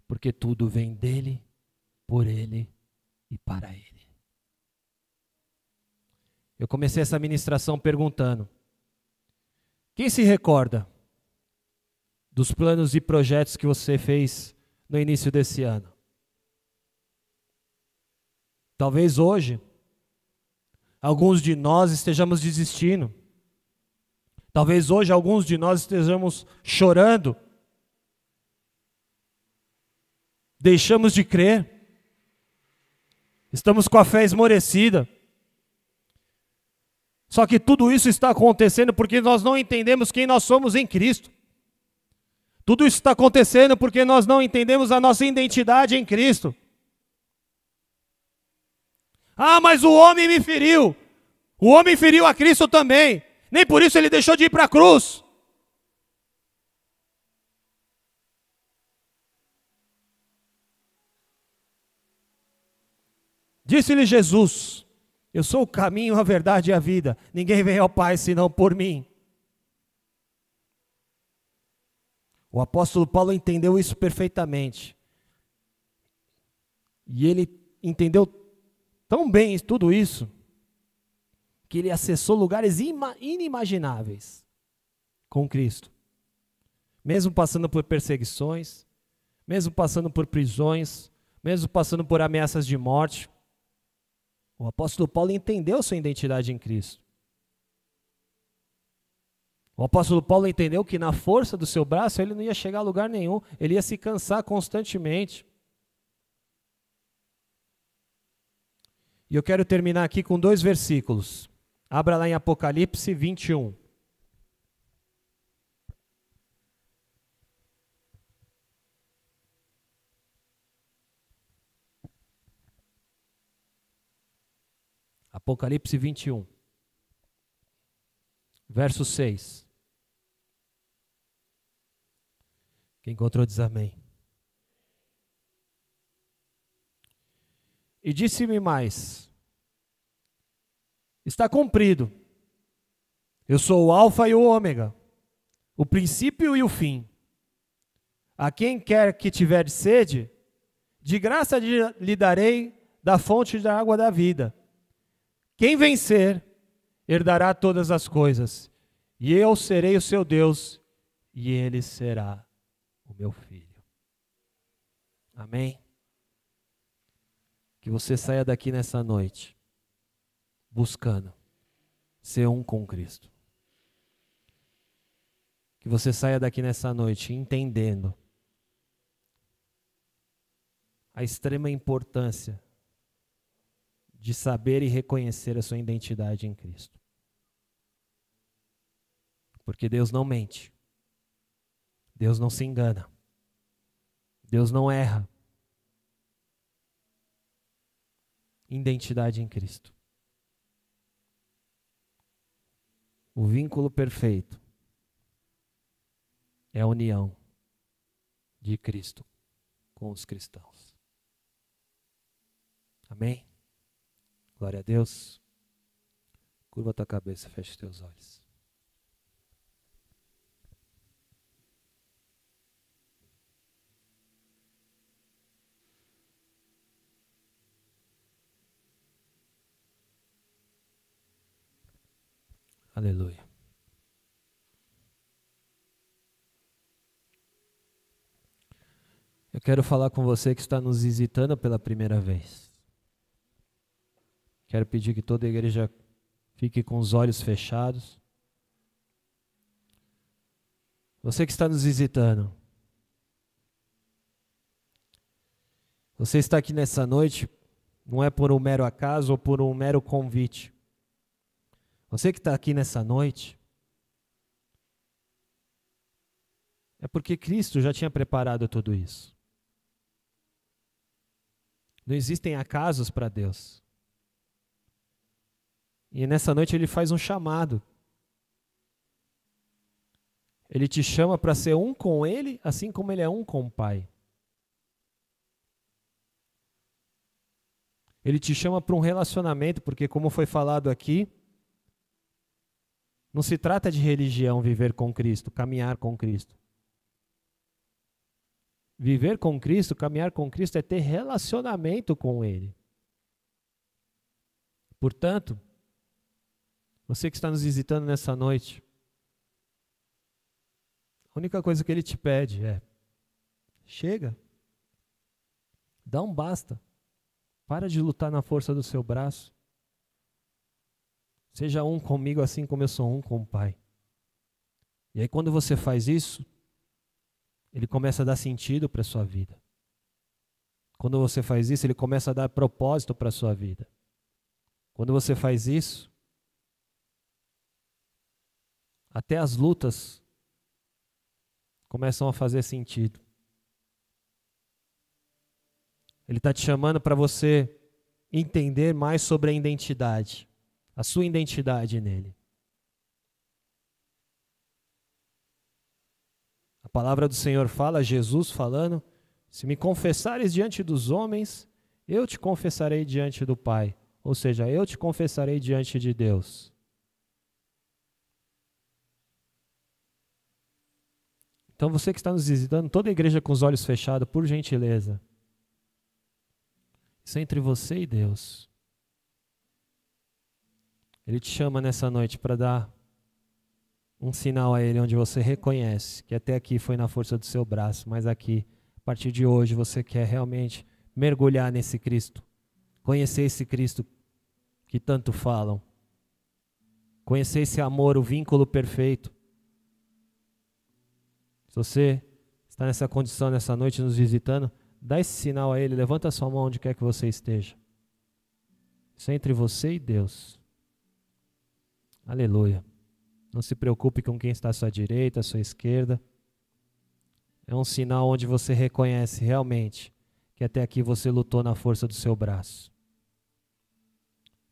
S1: Porque tudo vem dele, por ele e para ele. Eu comecei essa ministração perguntando: quem se recorda dos planos e projetos que você fez no início desse ano? Talvez hoje, alguns de nós estejamos desistindo. Talvez hoje alguns de nós estejamos chorando. Deixamos de crer. Estamos com a fé esmorecida. Só que tudo isso está acontecendo porque nós não entendemos quem nós somos em Cristo. Tudo isso está acontecendo porque nós não entendemos a nossa identidade em Cristo. Ah, mas o homem me feriu. O homem feriu a Cristo também. Nem por isso ele deixou de ir para a cruz. Disse-lhe Jesus: eu sou o caminho, a verdade e a vida. Ninguém vem ao Pai senão por mim. O apóstolo Paulo entendeu isso perfeitamente. E ele entendeu tão bem tudo isso, que ele acessou lugares inimagináveis com Cristo. Mesmo passando por perseguições, mesmo passando por prisões, mesmo passando por ameaças de morte, o apóstolo Paulo entendeu sua identidade em Cristo. O apóstolo Paulo entendeu que na força do seu braço ele não ia chegar a lugar nenhum, ele ia se cansar constantemente. E eu quero terminar aqui com 2 versículos. Abra lá em Apocalipse 21. Apocalipse 21. Verso 6. Quem encontrou diz amém. E disse-me mais: está cumprido. Eu sou o alfa e o ômega, o princípio e o fim. A quem quer que tiver sede, de graça lhe darei da fonte da água da vida. Quem vencer, herdará todas as coisas, e eu serei o seu Deus, e ele será o meu filho. Amém? Que você saia daqui nessa noite, buscando ser um com Cristo. Que você saia daqui nessa noite entendendo a extrema importância de saber e reconhecer a sua identidade em Cristo. Porque Deus não mente. Deus não se engana. Deus não erra. Identidade em Cristo. O vínculo perfeito é a união de Cristo com os cristãos. Amém? Glória a Deus. Curva a tua cabeça, fecha os teus olhos. Aleluia. Eu quero falar com você que está nos visitando pela primeira vez. Quero pedir que toda a igreja fique com os olhos fechados. Você que está nos visitando. Você está aqui nessa noite, não é por um mero acaso ou por um mero convite. Você que está aqui nessa noite, é porque Cristo já tinha preparado tudo isso. Não existem acasos para Deus. E nessa noite Ele faz um chamado. Ele te chama para ser um com Ele, assim como Ele é um com o Pai. Ele te chama para um relacionamento, porque como foi falado aqui, não se trata de religião viver com Cristo, caminhar com Cristo. Viver com Cristo, caminhar com Cristo é ter relacionamento com Ele. Portanto, você que está nos visitando nessa noite, a única coisa que Ele te pede é: chega, dá um basta. Para de lutar na força do seu braço. Seja um comigo assim como eu sou um com o Pai. E aí quando você faz isso, ele começa a dar sentido para a sua vida. Quando você faz isso, ele começa a dar propósito para a sua vida. Quando você faz isso, até as lutas começam a fazer sentido. Ele está te chamando para você entender mais sobre a identidade, a sua identidade nele. A palavra do Senhor fala, Jesus falando, se me confessares diante dos homens, eu te confessarei diante do Pai. Ou seja, eu te confessarei diante de Deus. Então você que está nos visitando, toda a igreja com os olhos fechados, por gentileza. Isso é entre você e Deus. Ele te chama nessa noite para dar um sinal a Ele onde você reconhece que até aqui foi na força do seu braço, mas aqui, a partir de hoje, você quer realmente mergulhar nesse Cristo, conhecer esse Cristo que tanto falam, conhecer esse amor, o vínculo perfeito. Se você está nessa condição nessa noite nos visitando, dá esse sinal a Ele, levanta a sua mão onde quer que você esteja. Isso é entre você e Deus. Aleluia. Não se preocupe com quem está à sua direita, à sua esquerda. É um sinal onde você reconhece realmente que até aqui você lutou na força do seu braço.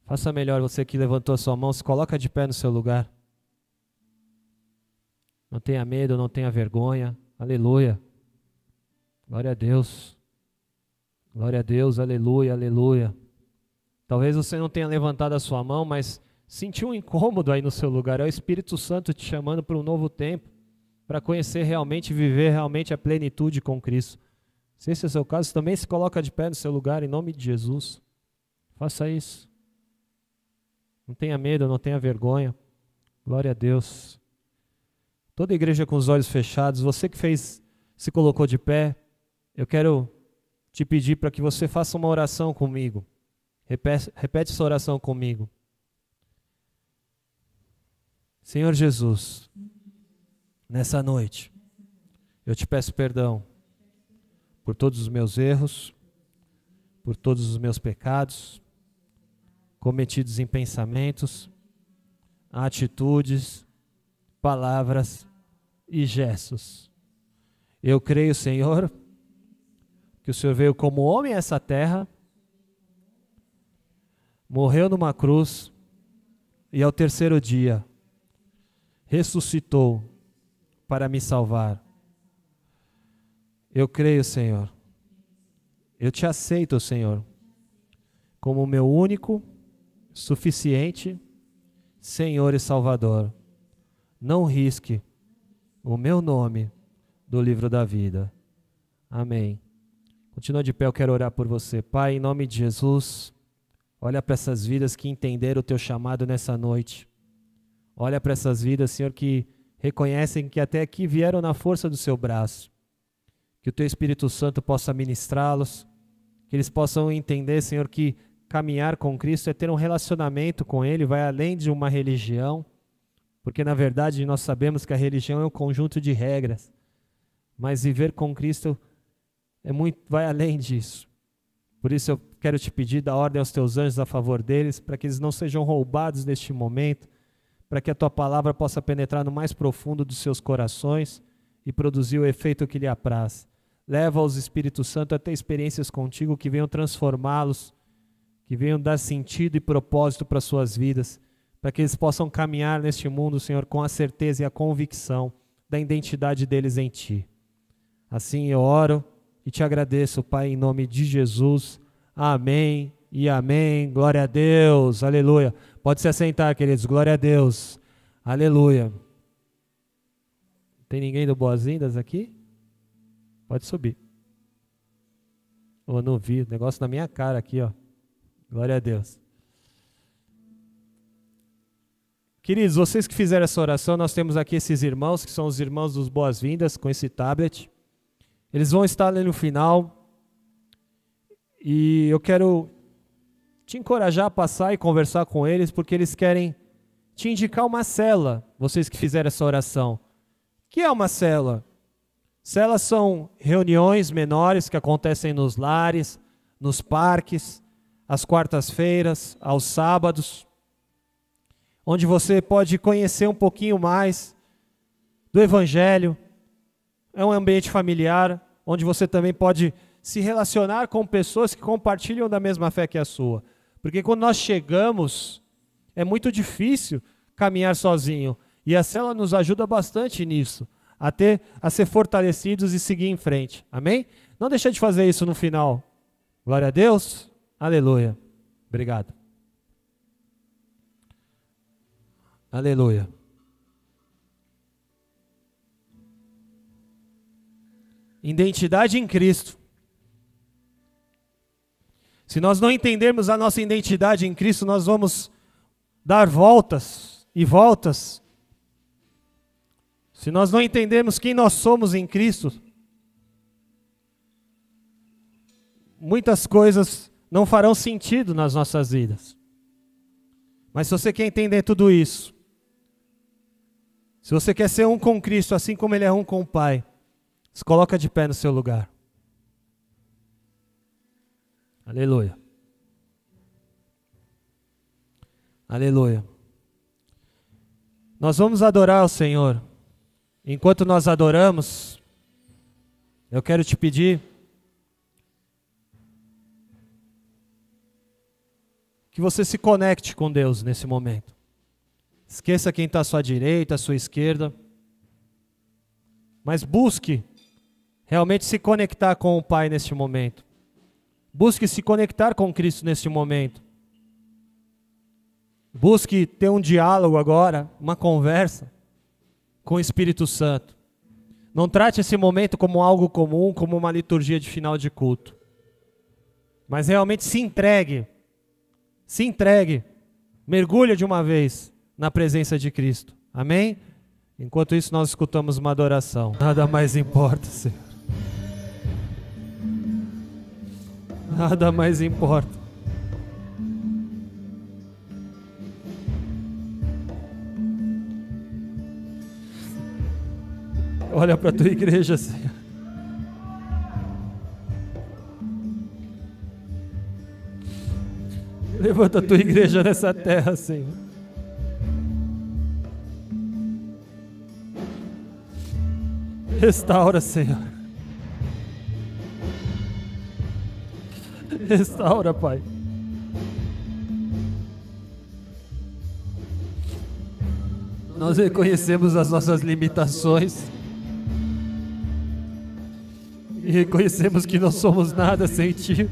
S1: Faça melhor, você que levantou a sua mão, se coloca de pé no seu lugar. Não tenha medo, não tenha vergonha. Aleluia. Glória a Deus. Glória a Deus, aleluia, aleluia. Talvez você não tenha levantado a sua mão, mas sentiu um incômodo aí no seu lugar. É o Espírito Santo te chamando para um novo tempo, para conhecer realmente e viver realmente a plenitude com Cristo. Se esse é o seu caso, também se coloca de pé no seu lugar, em nome de Jesus. Faça isso. Não tenha medo, não tenha vergonha. Glória a Deus. Toda a igreja com os olhos fechados, você que se colocou de pé, eu quero te pedir para que você faça uma oração comigo. Repete essa oração comigo. Senhor Jesus, nessa noite, eu te peço perdão por todos os meus erros, por todos os meus pecados, cometidos em pensamentos, atitudes, palavras e gestos. Eu creio, Senhor, que o Senhor veio como homem a essa terra, morreu numa cruz e ao terceiro dia ressuscitou para me salvar. Eu creio, Senhor. Eu te aceito, Senhor, como meu único, suficiente Senhor e Salvador. Não risque o meu nome do livro da vida. Amém. Continua de pé, eu quero orar por você. Pai, em nome de Jesus, olha para essas vidas que entenderam o teu chamado nessa noite. Olha para essas vidas, Senhor, que reconhecem que até aqui vieram na força do seu braço. Que o teu Espírito Santo possa ministrá-los, que eles possam entender, Senhor, que caminhar com Cristo é ter um relacionamento com Ele, vai além de uma religião, porque na verdade nós sabemos que a religião é um conjunto de regras, mas viver com Cristo vai além disso. Por isso eu quero te pedir, dá ordem aos teus anjos a favor deles, para que eles não sejam roubados neste momento, para que a tua palavra possa penetrar no mais profundo dos seus corações e produzir o efeito que lhe apraz. Leva os Espírito Santo a ter experiências contigo que venham transformá-los, que venham dar sentido e propósito para as suas vidas, para que eles possam caminhar neste mundo, Senhor, com a certeza e a convicção da identidade deles em Ti. Assim eu oro e te agradeço, Pai, em nome de Jesus. Amém e amém. Glória a Deus. Aleluia. Pode se assentar, queridos. Glória a Deus. Aleluia. Tem ninguém do Boas-Vindas aqui? Pode subir. Eu não vi. O negócio na minha cara aqui, ó. Glória a Deus. Queridos, vocês que fizeram essa oração, nós temos aqui esses irmãos, que são os irmãos dos Boas-Vindas, com esse tablet. Eles vão estar ali no final. E eu quero te encorajar a passar e conversar com eles, porque eles querem te indicar uma célula, vocês que fizeram essa oração. O que é uma célula? Células são reuniões menores que acontecem nos lares, nos parques, às quartas-feiras, aos sábados, onde você pode conhecer um pouquinho mais do Evangelho. É um ambiente familiar, onde você também pode se relacionar com pessoas que compartilham da mesma fé que a sua. Porque quando nós chegamos, é muito difícil caminhar sozinho. E a célula nos ajuda bastante nisso, a ser fortalecidos e seguir em frente. Amém? Não deixa de fazer isso no final. Glória a Deus. Aleluia. Obrigado. Aleluia. Identidade em Cristo. Se nós não entendermos a nossa identidade em Cristo, nós vamos dar voltas e voltas. Se nós não entendermos quem nós somos em Cristo, muitas coisas não farão sentido nas nossas vidas. Mas se você quer entender tudo isso, se você quer ser um com Cristo, assim como Ele é um com o Pai, se coloca de pé no seu lugar. Aleluia. Aleluia. Nós vamos adorar o Senhor. Enquanto nós adoramos, eu quero te pedir que você se conecte com Deus nesse momento. Esqueça quem está à sua direita, à sua esquerda, mas busque realmente se conectar com o Pai neste momento. Busque se conectar com Cristo neste momento. Busque ter um diálogo agora, uma conversa com o Espírito Santo. Não trate esse momento como algo comum, como uma liturgia de final de culto. Mas realmente se entregue, mergulhe de uma vez na presença de Cristo. Amém? Enquanto isso nós escutamos uma adoração. Nada mais importa, Senhor. Nada mais importa. Olha para a tua igreja, Senhor. Levanta a tua igreja nessa terra, Senhor. Restaura, Senhor. Restaura, Pai. Nós reconhecemos as nossas limitações e reconhecemos que não somos nada sem Ti,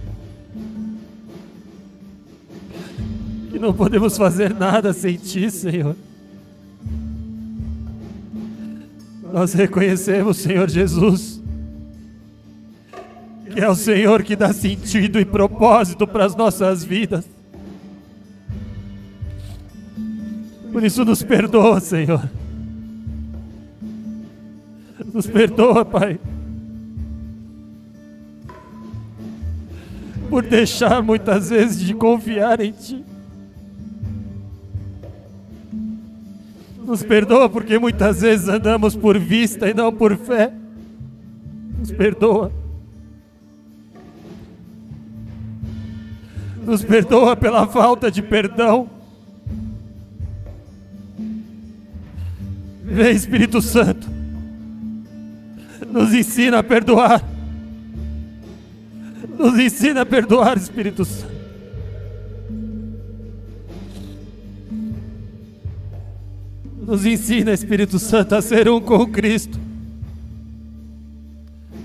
S1: que não podemos fazer nada sem Ti, Senhor. Nós reconhecemos, Senhor Jesus, que é o Senhor que dá sentido e propósito para as nossas vidas. Por isso nos perdoa, Senhor. Nos perdoa, Pai, por deixar muitas vezes de confiar em Ti. Nos perdoa porque muitas vezes andamos por vista e não por fé. Nos perdoa. Nos perdoa pela falta de perdão. Vem, Espírito Santo, nos ensina a perdoar. Nos ensina a perdoar, Espírito Santo. Nos ensina, Espírito Santo, a ser um com Cristo.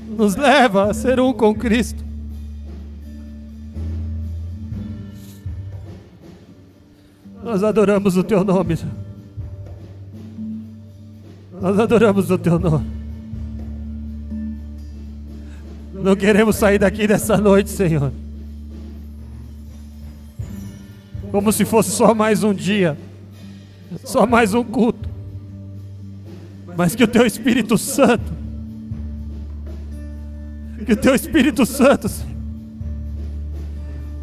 S1: Nos leva a ser um com Cristo. Nós adoramos o Teu nome. Nós adoramos o Teu nome. Não queremos sair daqui dessa noite, Senhor, como se fosse só mais um dia, só mais um culto, mas que o Teu Espírito Santo,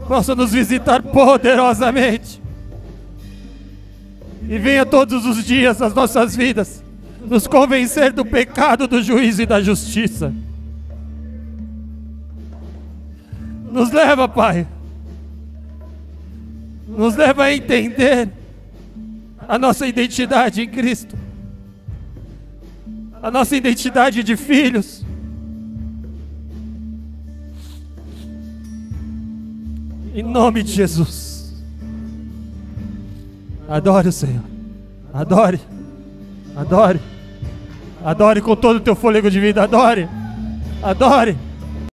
S1: possa nos visitar poderosamente. E venha todos os dias nas nossas vidas nos convencer do pecado, do juízo e da justiça. Nos leva, Pai. Nos leva a entender a nossa identidade em Cristo. A nossa identidade de filhos. Em nome de Jesus. Adore o Senhor. Adore. Adore. Adore com todo o teu fôlego de vida. Adore. Adore.